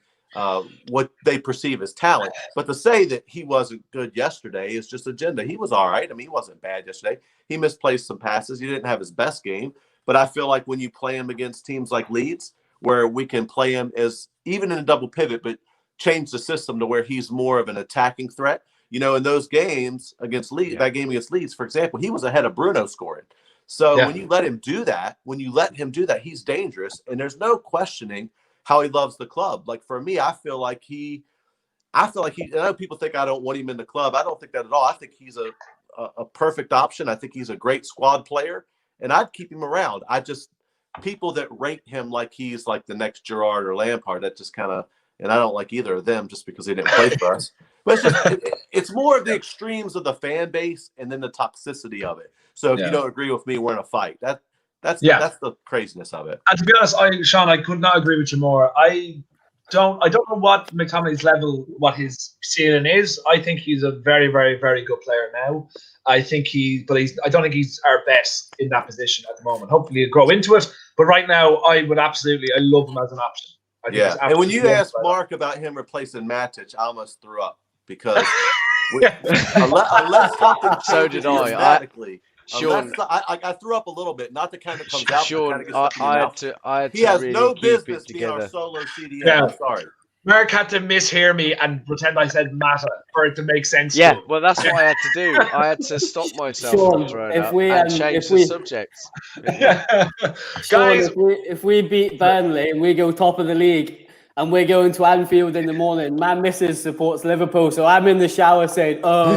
what they perceive as talent. But to say that he wasn't good yesterday is just agenda. He was all right. I mean, he wasn't bad yesterday. He misplaced some passes. He didn't have his best game. But I feel like when you play him against teams like Leeds, where we can play him as even in a double pivot, but change the system to where he's more of an attacking threat. You know, in those games against Leeds, that game against Leeds, for example, he was ahead of Bruno scoring. So when you let him do that, he's dangerous. And there's no questioning how he loves the club. Like for me, I feel like I know people think I don't want him in the club. I don't think that at all. I think he's a perfect option. I think he's a great squad player, and I'd keep him around. People that rate him like he's like the next Gerrard or Lampard, that just kind of, and I don't like either of them just because they didn't play for us. But it's just, it's more of the extremes of the fan base and then the toxicity of it. So if you don't agree with me, we're in a fight. That's the craziness of it. And to be honest, Sean, I could not agree with you more. I don't know what McTominay's level, what his ceiling is. I think he's a very, very, very good player now. I don't think he's our best in that position at the moment. Hopefully he'll grow into it. But right now, I love him as an option. And when you asked Mark about him replacing Matic, I almost threw up because unless something so did dramatically. Sean, I threw up a little bit, not the kind that comes out. Sean, I had to he has really no keep business it being our together. solo CDM. Yeah. I'm sorry. Mark had to mishear me and pretend I said matter for it to make sense. Yeah, to him. well, that's what I had to do. I had to stop myself Sean, from throwing if up we, and change the subject. Guys, Sean, if we beat Burnley and we go top of the league and we're going to Anfield in the morning, my missus supports Liverpool, so I'm in the shower saying, "Oh,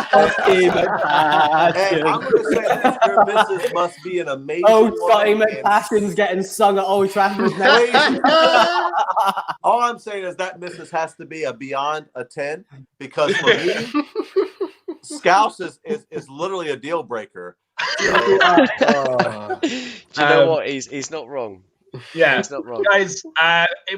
Scotty McPassion." Hey, I'm going to say your missus must be an amazing Scotty woman. McPassion's getting sung at Old Trafford now. All I'm saying is that missus has to be a beyond a 10, because for me, Scouse is literally a deal breaker. Do you know what? He's not wrong. Yeah, he's not wrong. Guys,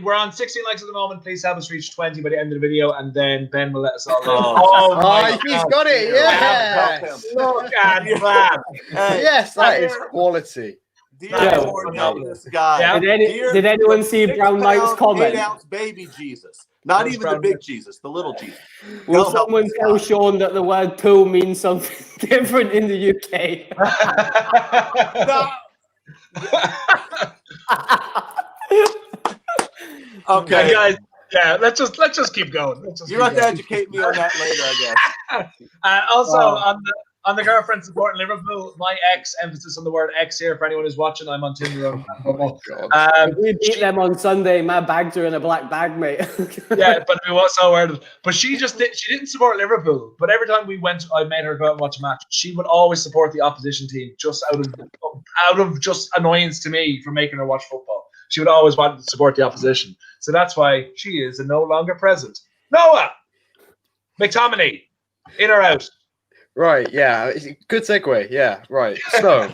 we're on 16 likes at the moment. Please help us reach 20 by the end of the video, and then Ben will let us all know. He's got it. Yeah. Look at that. Yes, that is quality. This guy. Did anyone see Brown Knight's comment? 8-ounce baby Jesus. Not even the big Jesus, the little Jesus. Will someone tell Sean that the word tool means something different in the UK? No. Okay, guys. Yeah, let's just keep going. You have to educate me on that later, I guess. Also, on the girlfriend supporting Liverpool, my ex, emphasis on the word ex here for anyone who's watching. I'm on Tinder. If we beat them on Sunday, my bags are in a black bag, mate. Yeah, but it was so weird. But she didn't support Liverpool. But every time we went, I made her go out and watch a match. She would always support the opposition team, just out of just annoyance to me for making her watch football. She would always want to support the opposition. So that's why she is a no longer present. Noah McTominay, in or out? Right, yeah, good segue. Yeah, right. So,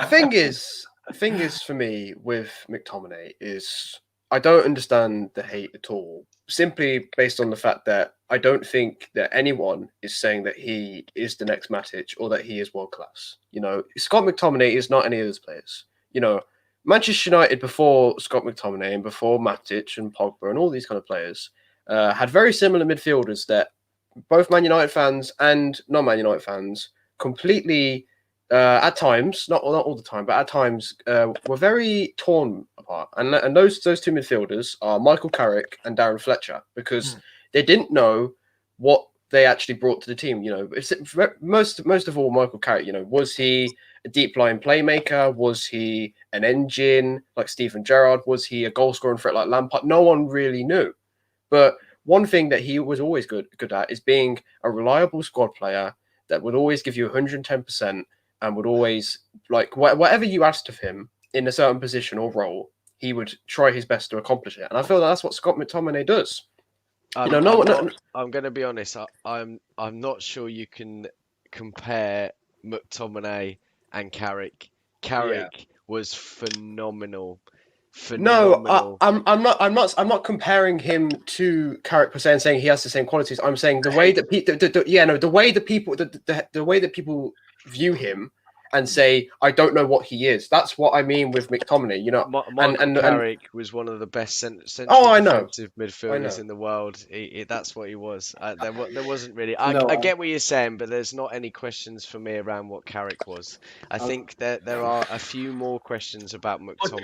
thing is for me with McTominay is I don't understand the hate at all. Simply based on the fact that I don't think that anyone is saying that he is the next Matic or that he is world class. You know, Scott McTominay is not any of those players. You know, Manchester United before Scott McTominay and before Matic and Pogba and all these kind of players had very similar midfielders that both Man United fans and non-Man United fans completely, at times, not all the time, but at times, were very torn apart. And those two midfielders are Michael Carrick and Darren Fletcher, because they didn't know what they actually brought to the team. You know, most of all, Michael Carrick. You know, was he a deep line playmaker? Was he an engine like Steven Gerrard? Was he a goal scoring threat like Lampard? No one really knew, but one thing that he was always good at is being a reliable squad player that would always give you 110%, and would always like whatever you asked of him in a certain position or role, he would try his best to accomplish it. And I feel that's what Scott McTominay does. I'm going to be honest. I'm not sure you can compare McTominay and Carrick. Carrick was phenomenal. No, Phenomenal. I'm not comparing him to Carrick per se and saying he has the same qualities. I'm saying the way that the way that people view him and say, I don't know what he is. That's what I mean with McTominay. You know, Michael Carrick was one of the best central I know. defensive midfielders in the world. That's what he was. There wasn't really. I get what you're saying, but there's not any questions for me around what Carrick was. I think that there are a few more questions about McTominay. But to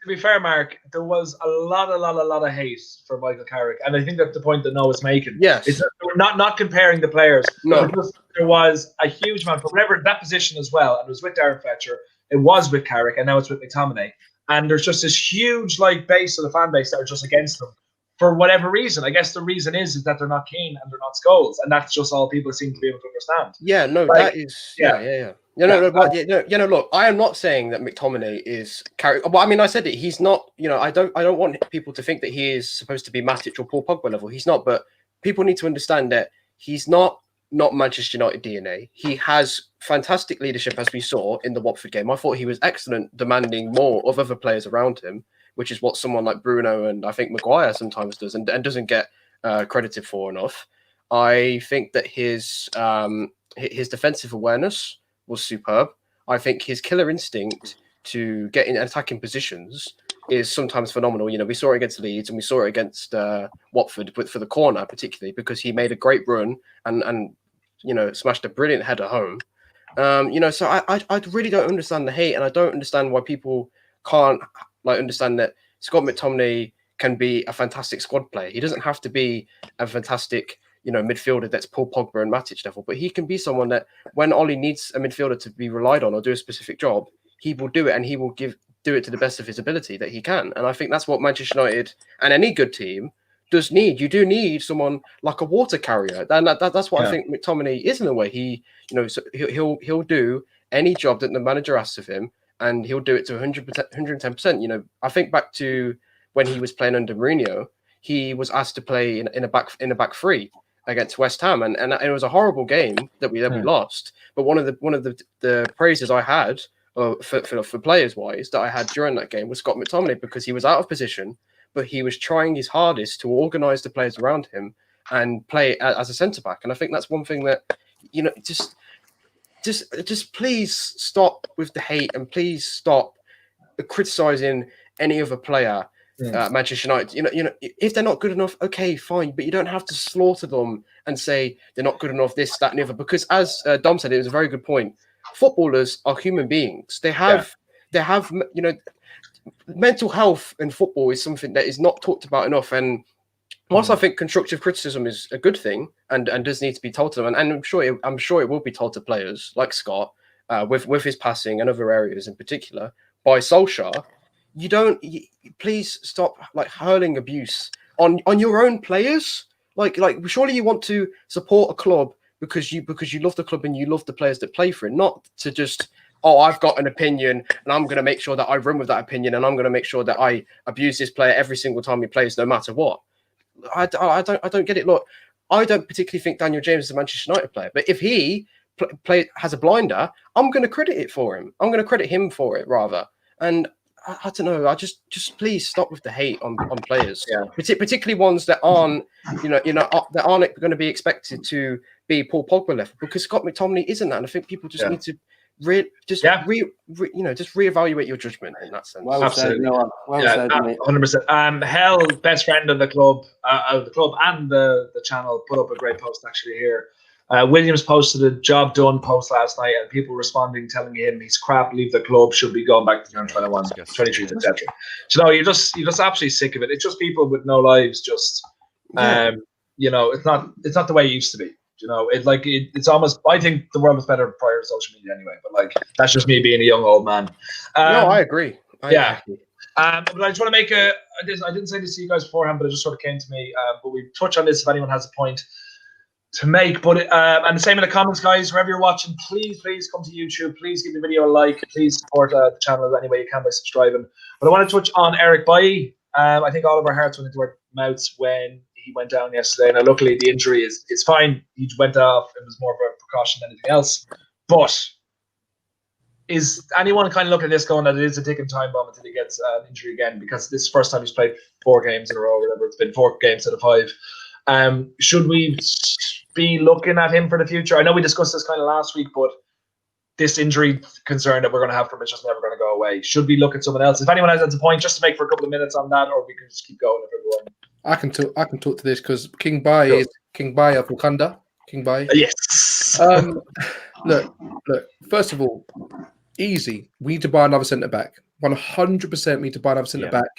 be fair, Mark, there was a lot of hate for Michael Carrick, and I think that's the point that Noah's making. Yes, it's not comparing the players. No, there was a huge amount for whatever that position as well, and it was with Darren Fletcher, it was with Carrick, and now it's with McTominay. And there's just this huge base of the fan base that are just against them for whatever reason. I guess the reason is that they're not keen and they're not Scholes, and that's just all people seem to be able to understand. Yeah, no, that is yeah. Look, I am not saying that McTominay is Carrick. Well, I mean, I said it. He's not. I don't want people to think that he is supposed to be Matic or Paul Pogba level. He's not. But people need to understand that he's not Manchester United DNA. He has fantastic leadership, as we saw in the Watford game. I thought he was excellent, demanding more of other players around him, which is what someone like Bruno and I think Maguire sometimes does and doesn't get credited for enough. I think that his defensive awareness was superb. I think his killer instinct to get in attacking positions is sometimes phenomenal. We saw it against Leeds and we saw it against Watford, but for the corner particularly, because he made a great run and smashed a brilliant header home. So I really don't understand the hate, and I don't understand why people can't understand that Scott McTominay can be a fantastic squad player. He doesn't have to be a fantastic midfielder that's Paul Pogba and Matic level, but he can be someone that when Ollie needs a midfielder to be relied on or do a specific job, he will do it, and he will do it to the best of his ability that he can. And I think that's what Manchester United and any good team does need. You do need someone like a water carrier, and that's what I think McTominay is in a way. He'll do any job that the manager asks of him, and he'll do it to 100%, 110%. I think back to when he was playing under Mourinho, he was asked to play in a back three against West Ham, and it was a horrible game that we lost. But one of the praises I had for players wise that I had during that game was Scott McTominay, because he was out of position, but he was trying his hardest to organise the players around him and play as a centre back. And I think that's one thing that just please stop with the hate, and please stop criticising any other player. Manchester United, if they're not good enough, okay, fine, but you don't have to slaughter them and say they're not good enough, this, that, and the other. Because as Dom said, it was a very good point. Footballers are human beings. They have, mental health in football is something that is not talked about enough. And whilst I think constructive criticism is a good thing and does need to be told to them, and I'm sure it will be told to players like Scott with his passing and other areas in particular by Solskjaer. Please stop hurling abuse on your own players. Surely you want to support a club because you love the club and you love the players that play for it, not to just, I've got an opinion and I'm going to make sure that I run with that opinion and I'm going to make sure that I abuse this player every single time he plays, no matter what. I don't get it. Look, I don't particularly think Daniel James is a Manchester United player, but if he has a blinder, I'm going to credit it for him. I'm going to credit him for it rather. And I don't know. I just please stop with the hate on players, particularly ones that aren't, that aren't going to be expected to be Paul Pogba level, because Scott McTominay isn't that. And I think people just need to reevaluate your judgment in that sense. Well said, Noah. Well said, mate. 100%. Hell, best friend of the club, and the channel, put up a great post actually here. Williams posted a job done post last night, and people responding, telling him he's crap, leave the club, should be going back to the 21, 23s, etc. So you're just absolutely sick of it. It's just people with no lives. Just it's not the way it used to be. It's almost. I think the world was better prior to social media anyway. But that's just me being a young old man. No, I agree. But I just want to make I didn't say this to you guys beforehand, but it just sort of came to me. But we touch on this if anyone has a point. to make. But and the same in the comments, guys. Wherever you're watching, please come to YouTube. Please give the video a like. Please support the channel any way you can by subscribing. But I want to touch on Eric Bailly. I think all of our hearts went into our mouths when he went down yesterday. Now, luckily, the injury is fine. He went off. It was more of a precaution than anything else. But is anyone kind of looking at this going that it is a ticking time bomb until he gets an injury again? Because this is the first time he's played 4 games in a row, whatever. It's been 4 games out of 5. Should we be looking at him for the future? I know we discussed this kind of last week, but this injury concern that we're going to have from it is just never going to go away. Should we look at someone else? If anyone has a point, just to make for a couple of minutes on that, or we can just keep going if everyone. I can talk to this because King Bai is King Bai of Wakanda. King Bai. Yes. Look. First of all, easy. We need to buy another centre back. 100% need to buy another centre back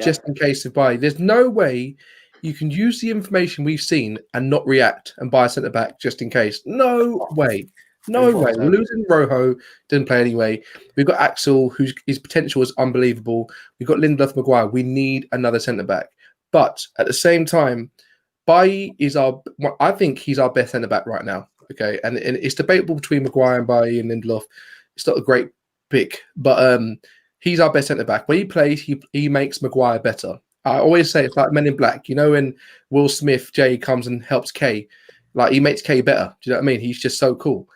just in case of Bai. There's no way you can use the information we've seen and not react and buy a centre back just in case. No way. No way. We're losing Rojo, didn't play anyway. We've got Axel, his potential is unbelievable. We've got Lindelof, Maguire. We need another centre back. But at the same time, Bailly is I think he's our best centre back right now. Okay, and it's debatable between Maguire and Bailly and Lindelof. It's not a great pick, but he's our best centre back. When he plays, he makes Maguire better. I always say it's like Men in Black. You know, when Will Smith, Jay comes and helps Kay, like he makes Kay better. Do you know what I mean? He's just so cool.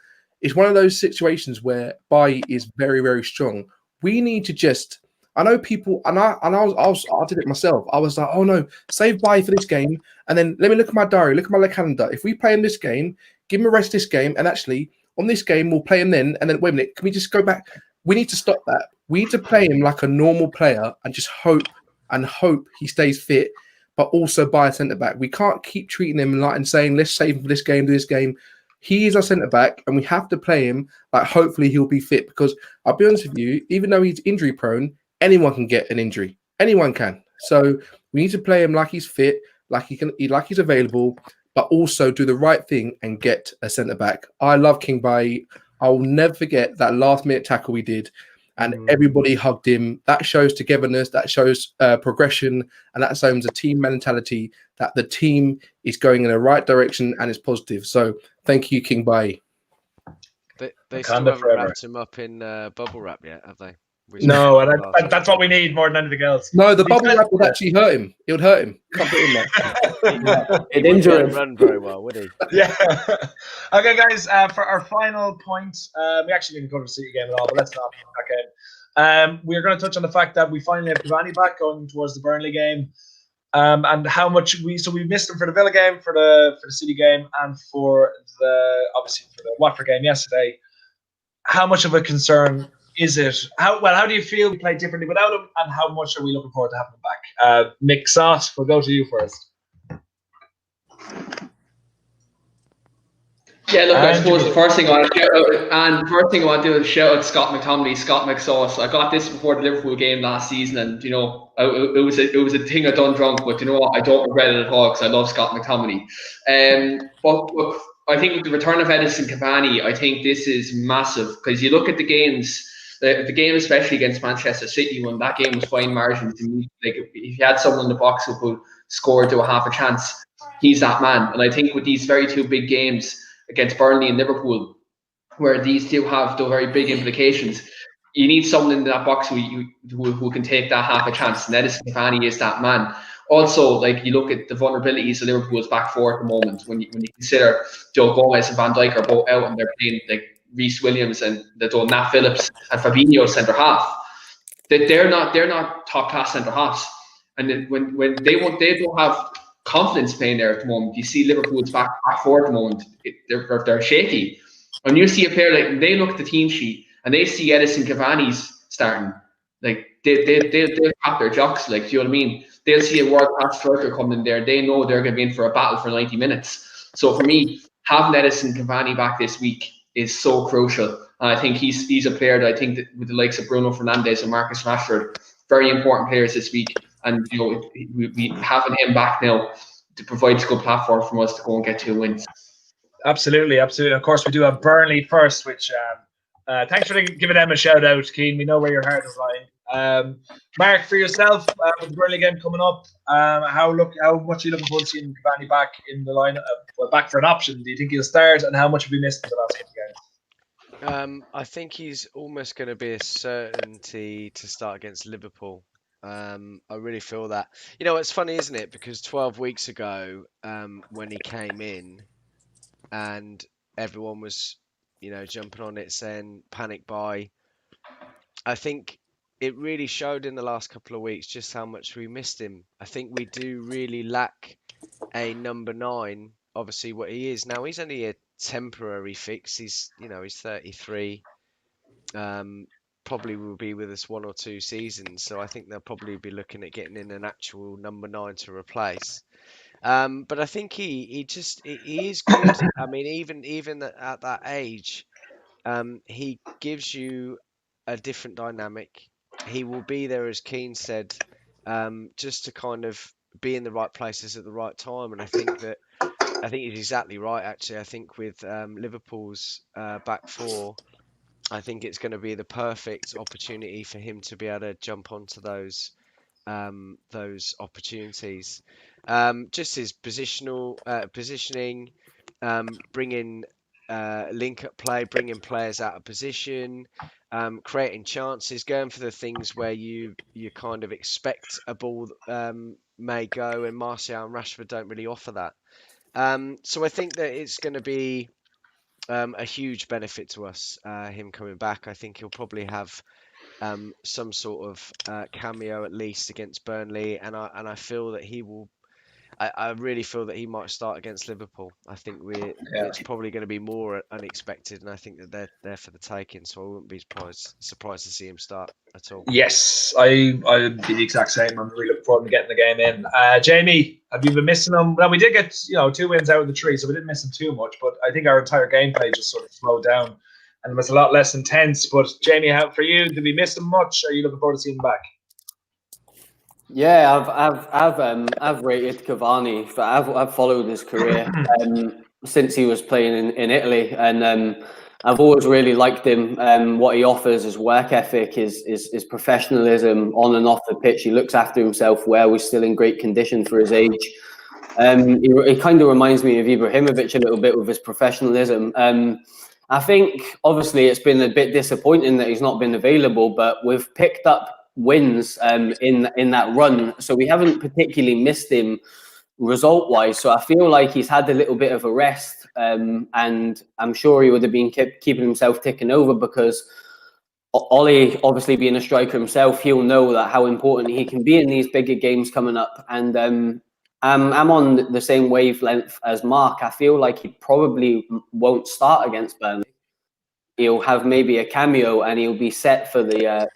It's one of those situations where Bailly is very, very strong. We need to just. I know people, and I did it myself. I was like, oh no, save Bailly for this game, and then let me look at my diary, look at my calendar. If we play him this game, give him a rest this game, and actually on this game we'll play him then. And then wait a minute, can we just go back? We need to stop that. We need to play him like a normal player and just hope he stays fit, but also buy a centre back. We can't keep treating him like and saying let's save him for this game, do this game. He is our centre back, and we have to play him like hopefully he'll be fit. Because I'll be honest with you, even though he's injury prone. Anyone can get an injury. Anyone can. So we need to play him like he's fit, like he's available, but also do the right thing and get a centre back. I love King Bailly. I will never forget that last minute tackle we did, and everybody hugged him. That shows togetherness. That shows progression, and that shows a team mentality that the team is going in the right direction and is positive. So thank you, King Bailly. They still haven't wrapped him up in bubble wrap yet, have they? No, and that's what we need more than anything else. No, the bubble wrap would actually hurt him. It would hurt him. Can't put him there. It injured him. Run very well, would he? Yeah. Okay, guys. For our final point, we actually didn't cover the City game at all, but let's not back in. We're going to touch on the fact that we finally have Cavani back going towards the Burnley game, and how much we missed him for the Villa game, for the City game, and for the Watford game yesterday. How much of a concern is it? How do you feel we played differently without him, and how much are we looking forward to having him back? Mick Sauce, we'll go to you first. Yeah, look, I suppose the first thing I want to do is shout out Scott McTominay, Scott McSauce. I got this before the Liverpool game last season, and it was a thing I done drunk, but you know what? I don't regret it at all because I love Scott McTominay. But look, I think with the return of Edison Cavani, I think this is massive because you look at the games. The game, especially against Manchester City, when that game was fine margins, like if you had someone in the box who could score to a half a chance, he's that man. And I think with these very two big games against Burnley and Liverpool, where these two have the very big implications, you need someone in that box who can take that half a chance. And Edison Cavani is that man. Also, like you look at the vulnerabilities of Liverpool's back four at the moment, when you consider Joe Gomez and Van Dijk are both out and they're playing like Reece Williams and Nat Phillips and Fabinho centre half, that they're not top class centre halves, and then when they don't have confidence playing there at the moment. You see Liverpool's back four at the moment; they're shaky. When you see a player like they look at the team sheet and they see Edison Cavani's starting, like they'll pop their jocks. Like, do you know what I mean? They'll see a world class striker coming in there. They know they're going to be in for a battle for 90 minutes. So for me, having Edison Cavani back this week is so crucial. And I think he's a player that I think that with the likes of Bruno Fernandes and Marcus Rashford, very important players this week. And you know, we having him back now to provide a good platform for us to go and get 2 wins. Absolutely. Of course, we do have Burnley first, which thanks for giving them a shout out, Keane. We know where your heart is lying. Mark, for yourself, with the Burnley game coming up, how much are you looking forward to seeing Cavani back in the line? Back for an option. Do you think he'll start, and how much have we missed in the last couple of games? I think he's almost going to be a certainty to start against Liverpool. I really feel that. It's funny, isn't it? Because 12 weeks ago, when he came in, and everyone was, jumping on it saying panic buy. I think it really showed in the last couple of weeks just how much we missed him. I think we do really lack a number 9. Obviously, what he is now, he's only a temporary fix. He's 33. Probably will be with us 1 or 2 seasons. So I think they'll probably be looking at getting in an actual number 9 to replace. But I think he is good. I mean, even at that age, he gives you a different dynamic. He will be there, as Keane said, just to kind of be in the right places at the right time. And I think he's exactly right. Actually, I think with Liverpool's back 4, I think it's going to be the perfect opportunity for him to be able to jump onto those opportunities. Just his positioning, bringing link-up play, bringing players out of position, creating chances, going for the things where you kind of expect a ball may go, and Martial and Rashford don't really offer that. So I think that it's going to be a huge benefit to us, him coming back. I think he'll probably have some sort of cameo at least against Burnley, and I feel that he will. I really feel that he might start against Liverpool. I think it's probably going to be more unexpected, and I think that they're there for the taking. So I wouldn't be surprised to see him start at all. Yes, I'd be the exact same. I'm really looking forward to getting the game in. Jamie, have you been missing them? Well, we did get 2 wins out of the 3, so we didn't miss them too much. But I think our entire gameplay just sort of slowed down, and it was a lot less intense. But Jamie, how for you? Did we miss them much? Are you looking forward to seeing them back? Yeah, I've rated Cavani. I've followed his career since he was playing in Italy, and I've always really liked him. What he offers, his work ethic, his professionalism on and off the pitch. He looks after himself well. He's still in great condition for his age. He kind of reminds me of Ibrahimovic a little bit with his professionalism. I think obviously it's been a bit disappointing that he's not been available, but we've picked up wins in that run, so we haven't particularly missed him result-wise. So I feel like he's had a little bit of a rest, and I'm sure he would have been keeping himself ticking over, because Ollie, obviously being a striker himself, he'll know that how important he can be in these bigger games coming up. And I'm on the same wavelength as Mark. I feel like he probably won't start against Burnley. He'll have maybe a cameo, and he'll be set for the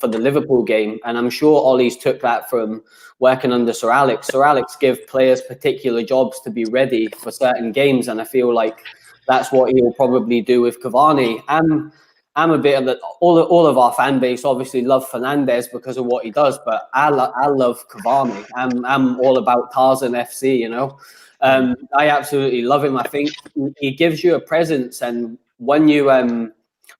Liverpool game. And I'm sure Ollie's took that from working under Sir Alex. Sir Alex give players particular jobs to be ready for certain games, and I feel like that's what he'll probably do with Cavani. I'm a bit of the all of our fan base obviously love Fernandes because of what he does, but I love Cavani. I'm all about Tarzan FC, I absolutely love him. I think he gives you a presence, and when you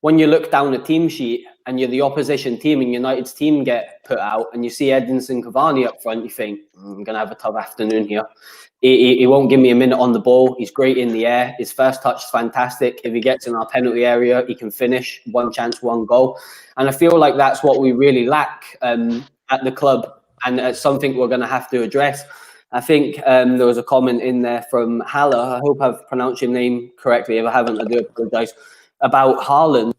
look down a team sheet and you're the opposition team and United's team get put out, and you see Edinson Cavani up front, you think, I'm going to have a tough afternoon here. He won't give me a minute on the ball. He's great in the air. His first touch is fantastic. If he gets in our penalty area, he can finish. 1 chance, 1 goal. And I feel like that's what we really lack at the club, and it's something we're going to have to address. I think there was a comment in there from Haller. I hope I've pronounced your name correctly. If I haven't, I do apologise. About Haaland,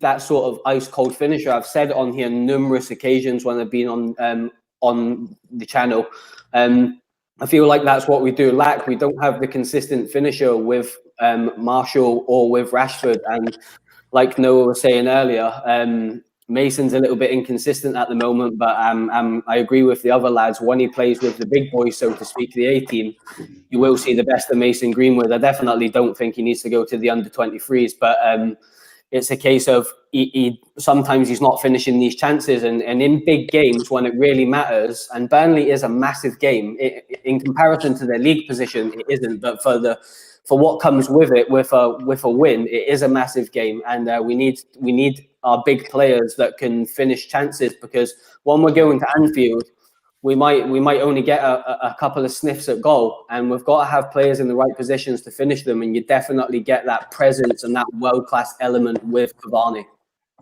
that sort of ice-cold finisher. I've said it on here numerous occasions when I've been on the channel. I feel like that's what we do lack. We don't have the consistent finisher with Martial or with Rashford. And like Noah was saying earlier, Mason's a little bit inconsistent at the moment, but I agree with the other lads. When he plays with the big boys, so to speak, the A-team, you will see the best of Mason Greenwood. I definitely don't think he needs to go to the under-23s, but it's a case of he sometimes he's not finishing these chances, and in big games when it really matters, and Burnley is a massive game in comparison to their league position, it isn't, but for what comes with it, with a win, it is a massive game, and we need our big players that can finish chances, because when we're going to Anfield, we might only get a couple of sniffs at goal, and we've got to have players in the right positions to finish them, and you definitely get that presence and that world-class element with Cavani.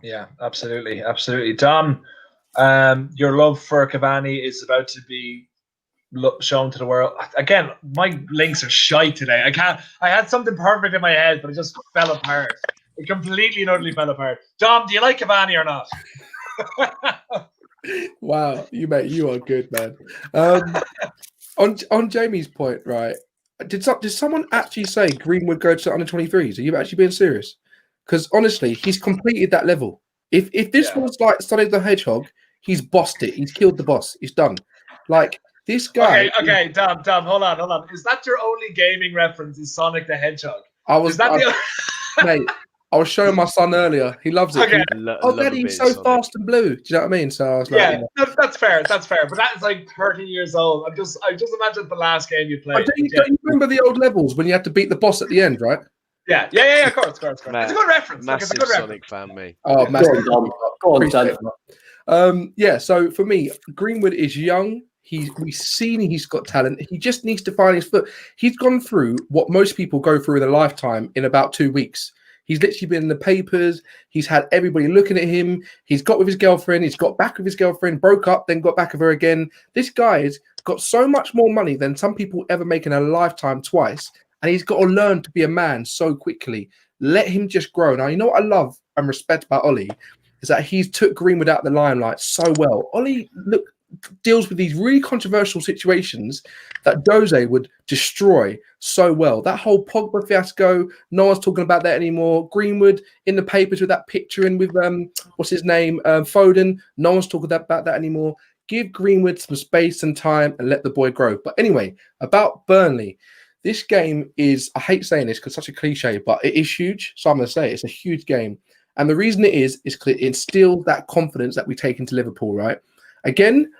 Yeah, absolutely. Dom, your love for Cavani is about to be shown to the world. Again, my links are shite today. I had something perfect in my head, but it just fell apart. It completely and utterly fell apart. Dom, do you like Cavani or not? Wow, you are good, man. On Jamie's point, right? Did someone actually say Greenwood go to under 23s? Are you actually being serious? Because honestly, he's completed that level. If this was like Sonic the Hedgehog, he's bossed it. He's killed the boss. He's done. Like this guy. Okay, Dom, hold on. Is that your only gaming reference? Is Sonic the Hedgehog? Mate, I was showing my son earlier. He loves it. Okay. Daddy, he's so fast and blue. Do you know what I mean? So I was like, yeah, that's fair. But that is like 30 years old. I just imagine the last game you played. Don't you remember the old levels when you had to beat the boss at the end, right? Yeah. Of course. It's a good reference. Massive It's a good Sonic fan, me. Oh, massive. Go on, yeah. So for me, Greenwood is young. We've seen he's got talent. He just needs to find his foot. He's gone through what most people go through in a lifetime in about 2 weeks. He's literally been in the papers. He's had everybody looking at him. He's got with his girlfriend. He's got back with his girlfriend, broke up, then got back with her again. This guy's got so much more money than some people ever make in a lifetime twice. And he's got to learn to be a man so quickly. Let him just grow. Now, you know what I love and respect about Ollie is that he's took Greenwood out of the limelight so well. Ollie, deals with these really controversial situations that Doze would destroy so well. That whole Pogba fiasco, no one's talking about that anymore. Greenwood in the papers with that picture and with what's his name, Foden, no one's talking about that anymore. Give Greenwood some space and time and let the boy grow. But anyway, about Burnley, this game is, I hate saying this because it's such a cliche, but it is huge. So I'm going to say it's a huge game. And the reason it is it instills that confidence that we take into Liverpool, right? Again,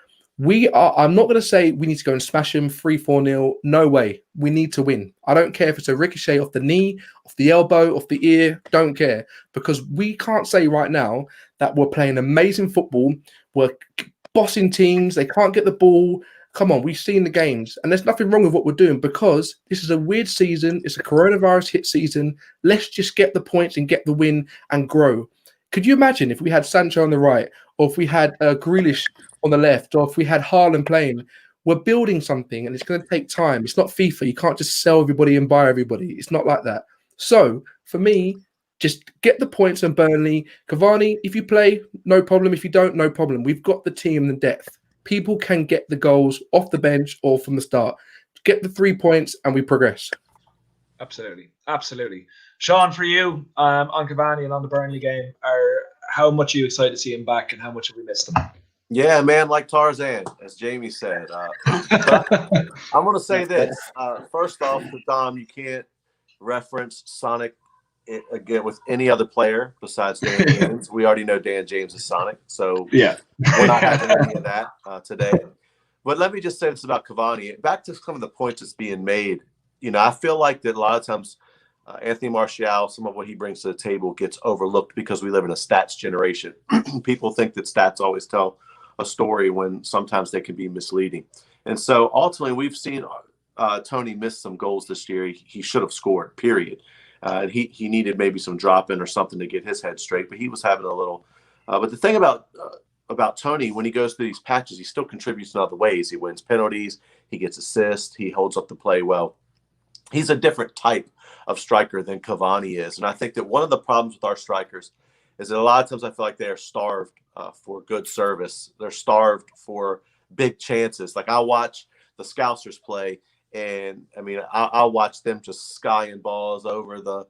I'm not going to say we need to go and smash them 3-4-0. No way. We need to win. I don't care if it's a ricochet off the knee, off the elbow, off the ear. Don't care. Because we can't say right now that we're playing amazing football. We're bossing teams. They can't get the ball. Come on, we've seen the games. And there's nothing wrong with what we're doing because this is a weird season. It's a coronavirus hit season. Let's just get the points and get the win and grow. Could you imagine if we had Sancho on the right or if we had Grealish on the left, or if we had Haaland playing? We're building something and it's going to take time. It's not FIFA. You can't just sell everybody and buy everybody. It's not like that. So for me, just get the points on Burnley. Cavani, if you play, no problem. If you don't, no problem. We've got the team and the depth. People can get the goals off the bench or from the start. Get the 3 points and we progress. Absolutely. Sean, for you, on Cavani and on the Burnley game, how much are you excited to see him back and how much have we missed him? Yeah, man, like Tarzan, as Jamie said. I'm going to say this. First off, to Dom, you can't reference Sonic again with any other player besides Dan James. We already know Dan James is Sonic, so yeah, we're not having any of that today. But let me just say this about Cavani. Back to some of the points that's being made. You know, I feel like that a lot of times Anthony Martial, some of what he brings to the table gets overlooked because we live in a stats generation. People think that stats always tell a story when sometimes they can be misleading. And so ultimately we've seen Tony miss some goals this year. He should have scored, period. He needed maybe some drop in or something to get his head straight, but he was having a little. But the thing about Tony, when he goes through these patches, he still contributes in other ways. He wins penalties, he gets assists, he holds up the play well. He's a different type of striker than Cavani is. And I think that one of the problems with our strikers is that a lot of times I feel like they are starved for good service. They're starved for big chances. Like I watch the Scousers play, and I mean, I'll watch them just skying balls over the,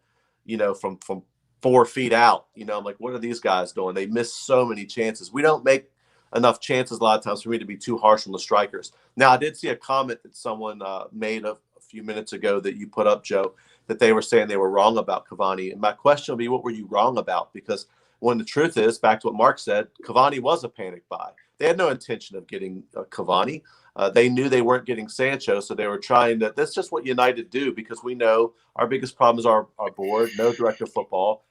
from 4 feet out. I'm like, what are these guys doing? They miss so many chances. We don't make enough chances a lot of times for me to be too harsh on the strikers. Now, I did see a comment that someone made a few minutes ago that you put up, Joe, that they were saying they were wrong about Cavani. And my question would be, what were you wrong about? Because when the truth is, back to what Mark said, Cavani was a panic buy. They had no intention of getting Cavani. They knew they weren't getting Sancho, so they were trying to. That's just what United do, because we know our biggest problem is our board, no director of football.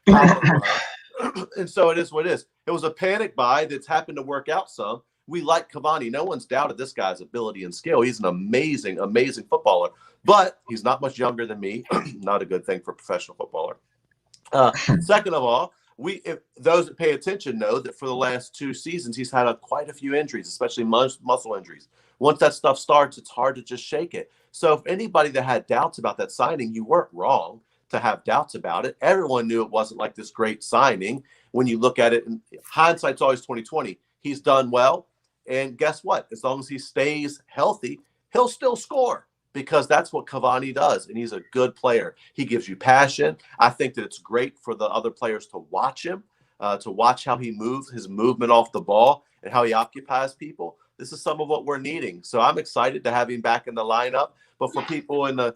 And so it is what it is. It was a panic buy that's happened to work out some. We like Cavani. No one's doubted this guy's ability and skill. He's an amazing, amazing footballer, but he's not much younger than me. Not a good thing for a professional footballer. Second of all, if those that pay attention know that for the last 2 seasons, he's had quite a few injuries, especially muscle injuries. Once that stuff starts, it's hard to just shake it. So if anybody that had doubts about that signing, you weren't wrong to have doubts about it. Everyone knew it wasn't like this great signing. When you look at it, and hindsight's always 20/20. He's done well. And guess what? As long as he stays healthy, he'll still score, because that's what Cavani does. And he's a good player. He gives you passion. I think that it's great for the other players to watch him, to watch how he moves, his movement off the ball, and how he occupies people. This is some of what we're needing. So I'm excited to have him back in the lineup. But for people in the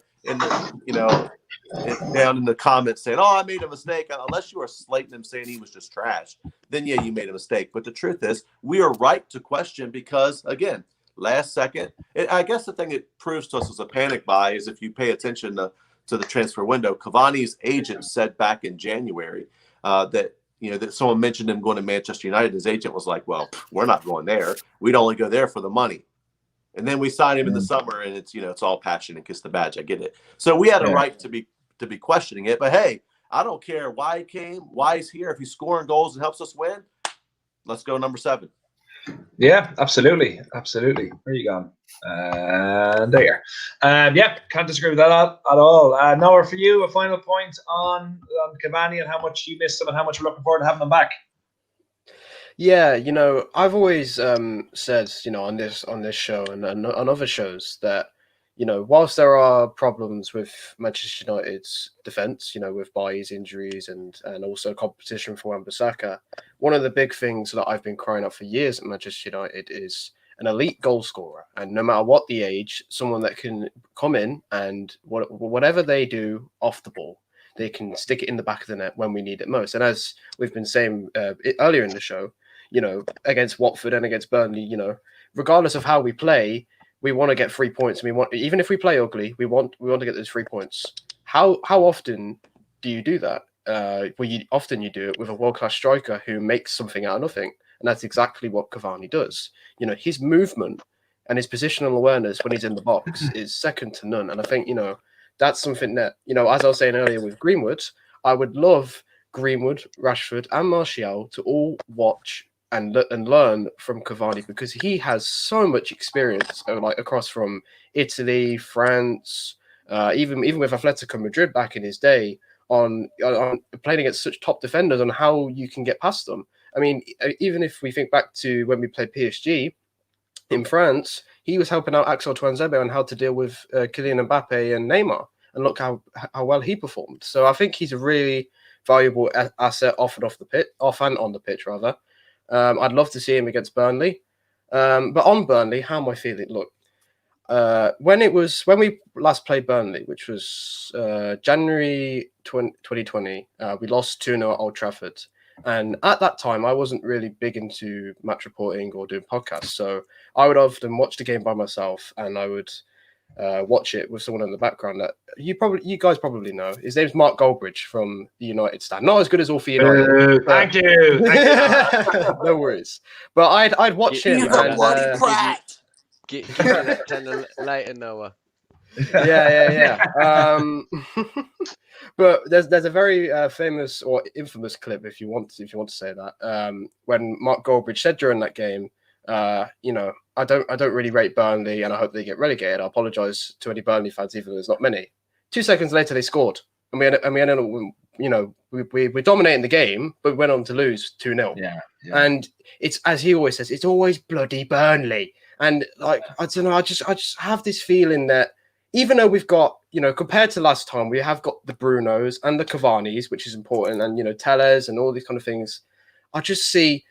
down in the comments saying, "Oh, I made a mistake," unless you are slating him saying he was just trash, then yeah, you made a mistake. But the truth is, we are right to question, because again, last second, I guess the thing it proves to us as a panic buy is if you pay attention to the transfer window. Cavani's agent said back in January that someone mentioned him going to Manchester United. His agent was like, "Well, we're not going there. We'd only go there for the money." And then we signed him in the summer, and it's all passion and kiss the badge. I get it. So we had a right to be questioning it. But hey, I don't care why he came, why he's here. If he's scoring goals and helps us win, let's go number 7. Yeah, absolutely. Where are you going? There. Yeah, can't disagree with that at all. Noah, for you, a final point on Cavani and how much you missed him and how much you're looking forward to having him back. Yeah, I've always said, on this show and on other shows that, whilst there are problems with Manchester United's defence, with Bailly's injuries and also competition for Wan-Bissaka, one of the big things that I've been crying out for years at Manchester United is an elite goal scorer. And no matter what the age, someone that can come in and whatever they do off the ball, they can stick it in the back of the net when we need it most. And as we've been saying earlier in the show, against Watford and against Burnley, regardless of how we play, we want to get 3 points. We want, even if we play ugly, we want to get those 3 points. How often do you do that? Often you do it with a world-class striker who makes something out of nothing. And that's exactly what Cavani does. His movement and his positional awareness when he's in the box is second to none. And I think, that's something that, as I was saying earlier with Greenwood, I would love Greenwood, Rashford and Martial to all watch and learn from Cavani, because he has so much experience, across from Italy, France, even with Atletico Madrid back in his day, on playing against such top defenders, on how you can get past them. I mean, even if we think back to when we played PSG in France, he was helping out Axel Tuanzebe on how to deal with Kylian Mbappe and Neymar, and look how well he performed. So I think he's a really valuable asset off and on the pitch rather. I'd love to see him against Burnley. But on Burnley, how am I feeling? Look, when we last played Burnley, which was January 2020, we lost 2-0 at Old Trafford. And at that time, I wasn't really big into match reporting or doing podcasts. So I would often watch the game by myself, and I would watch it with someone in the background that you guys probably know. His name's Mark Goldbridge from the United stand. Not as good as all for United. Thank you. No worries. But I'd watch him. He's a bloody prat. Give me that channel later, Noah. Yeah. But there's a very famous or infamous clip, if you want to say that, when Mark Goldbridge said during that game, I don't really rate Burnley, and I hope they get relegated. I apologise to any Burnley fans, even though there's not many. 2 seconds later, they scored, and we ended up, we're dominating the game, but we went on to lose 2-0. Yeah. And it's, as he always says, it's always bloody Burnley. And I don't know, I just have this feeling that even though we've got, compared to last time, we have got the Brunos and the Cavanis, which is important, and Tellers and all these kind of things. I just see.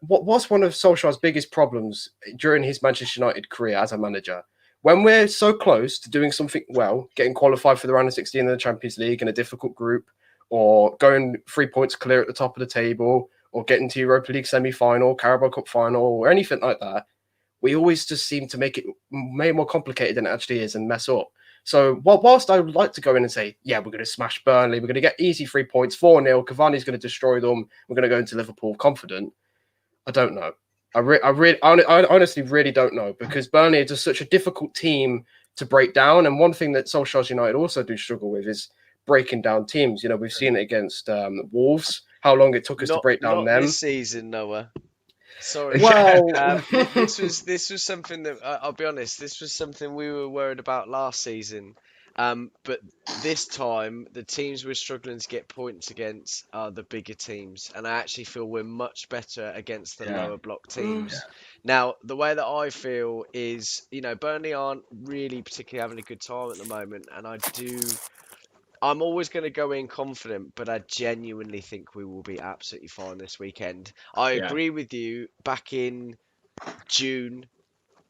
What was one of Solskjaer's biggest problems during his Manchester United career as a manager when we're so close to doing something well, getting qualified for the round of 16 of the Champions League in a difficult group, or going 3 points clear at the top of the table, or getting to Europa League semi-final, Carabao Cup final, or anything like that, we always just seem to make it more complicated than it actually is and mess up. So whilst I would like to go in and say, yeah, we're going to smash Burnley, we're going to get easy 3 points, 4-0, Cavani's going to destroy them, we're going to go into Liverpool confident, I don't know. I honestly really don't know, because Burnley is just such a difficult team to break down. And one thing that Solskjaer's United also do struggle with is breaking down teams. You know, we've seen it against Wolves, how long it took us to break down them. This season, Noah. Sorry. Well, this was something that I'll be honest. This was something we were worried about last season. But this time, the teams we're struggling to get points against are the bigger teams, and I actually feel we're much better against the lower block teams. Now, the way that I feel is, you know, Burnley aren't really particularly having a good time at the moment, and I'm always going to go in confident, but I genuinely think we will be absolutely fine this weekend. I agree with you. Back in June,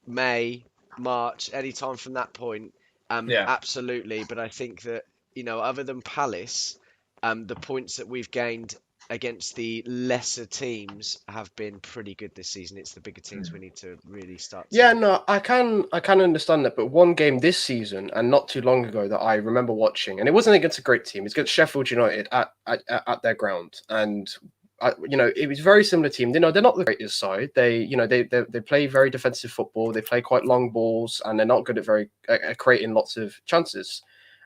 May, March, any time from that point, absolutely. But I think that, you know, other than Palace, the points that we've gained against the lesser teams have been pretty good this season. It's the bigger teams we need to really start to... Yeah, no, I can understand that, but one game this season and not too long ago that I remember watching, and it wasn't against a great team, it's against Sheffield United at their ground, and you know, it was a very similar team. You know, they're not the greatest side. They play very defensive football. They play quite long balls, and they're not good at creating lots of chances.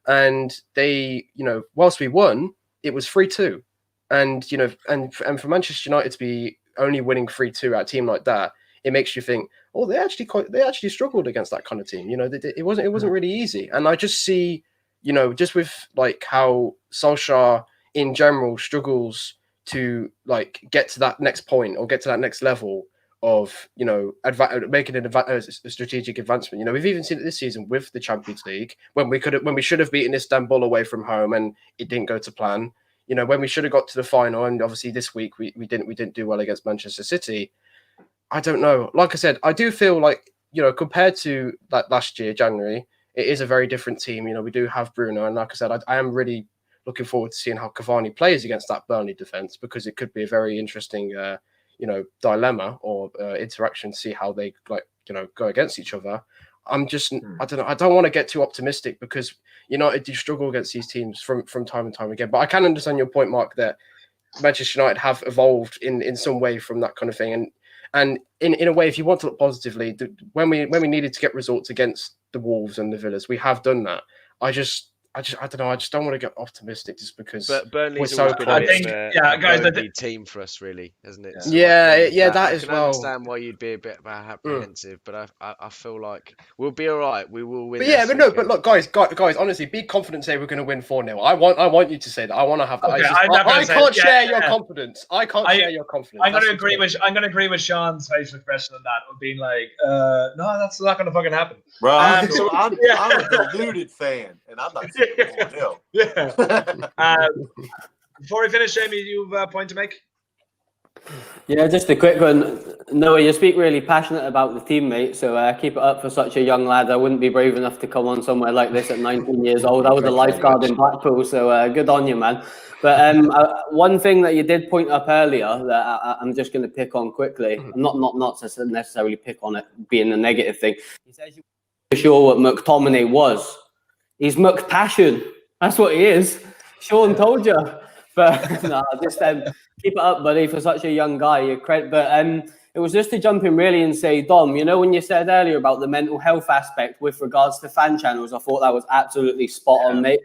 And they, you know, whilst we won, it was 3-2. And, you know, and for Manchester United to be only winning 3-2 at a team like that, it makes you think, oh, they actually struggled against that kind of team. You know, it wasn't really easy. And I just see, you know, just with like how Solskjaer in general struggles to like get to that next point or get to that next level of, you know, making a strategic advancement. You know, we've even seen it this season with the Champions League when we should have beaten Istanbul away from home and it didn't go to plan. You know, when we should have got to the final, and obviously this week we didn't do well against Manchester City. I don't know. Like I said, I do feel like, you know, compared to that last year, January, it is a very different team. You know, we do have Bruno, and like I said, I am really looking forward to seeing how Cavani plays against that Burnley defense, because it could be a very interesting, you know, dilemma or interaction to see how they, like, you know, go against each other. I'm just, I don't know. I don't want to get too optimistic, because United do struggle against these teams from time and time again. But I can understand your point, Mark, that Manchester United have evolved in some way from that kind of thing. And in a way, if you want to look positively, when we needed to get results against the Wolves and the Villas, we have done that. I don't know. I just don't want to get optimistic just because Burnley's we're so always been close. a team for us, really, hasn't it? So that as I can well. understand why you'd be a bit apprehensive, but I feel like we'll be all right. We will win. But look, guys, honestly, be confident. Say we're going to win 4-0. I want you to say that. I want to have that. Okay, I can't share your confidence. I can't share your confidence. I'm going to agree with Sean's facial expression on that, of being like, no, that's not going to fucking happen. Bro, I'm a deluded fan, and I'm not saying 4-0. Before we finish, Jamie, you have a point to make? Yeah, just a quick one. Noah, you speak really passionate about the teammate, so keep it up for such a young lad. I wouldn't be brave enough to come on somewhere like this at 19 years old. I was a lifeguard in Blackpool, so good on you, man. But one thing that you did point up earlier that I'm just going to pick on quickly, not to necessarily pick on it being a negative thing. He says you weren't sure what McTominay was. He's McPassion. That's what he is. Sean told you. But no, just keep it up, buddy, for such a young guy. But it was just to jump in really and say, Dom, you know, when you said earlier about the mental health aspect with regards to fan channels, I thought that was absolutely spot on, mate.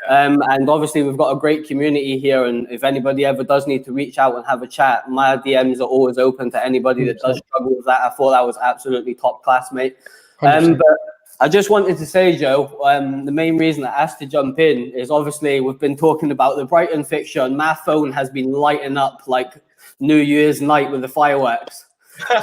And obviously we've got a great community here, and if anybody ever does need to reach out and have a chat, my DMs are always open to anybody that does struggle with that. I thought that was absolutely top class, mate. But I just wanted to say, Joe, the main reason I asked to jump in is obviously we've been talking about the Brighton fixture, and my phone has been lighting up like New Year's night with the fireworks.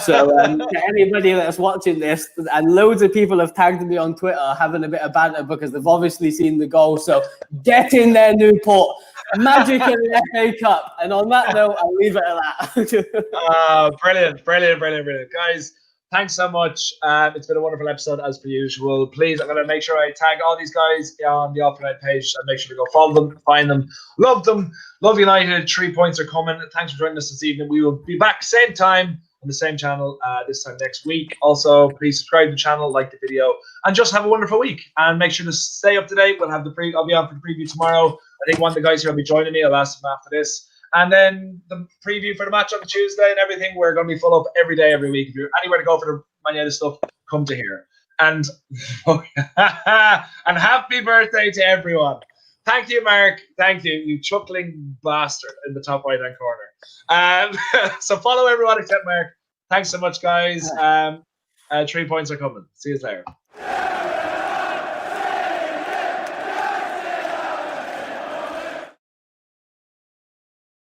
So to anybody that's watching this, and loads of people have tagged me on Twitter having a bit of banter because they've obviously seen the goal. So get in there, Newport. Magic in the FA Cup. And on that note, I'll leave it at that. Brilliant. Guys, thanks so much. It's been a wonderful episode as per usual. Please, I'm going to make sure I tag all these guys on the Off United page and make sure to go follow them, find them, love them. Love United. 3 points are coming. Thanks for joining us this evening. We will be back same time on the same channel this time next week. Also, please subscribe to the channel, like the video, and just have a wonderful week. And make sure to stay up to date. We'll have I'll be on for the preview tomorrow. I think one of the guys here will be joining me. I'll ask them after this. And then the preview for the match on Tuesday and everything. We're going to be full up every day, every week. If you're anywhere to go for the Man United stuff, come to here. And and happy birthday to everyone. Thank you, Mark. Thank you, you chuckling bastard in the top right-hand corner. So follow everyone except Mark. Thanks so much, guys. 3 points are coming. See you later.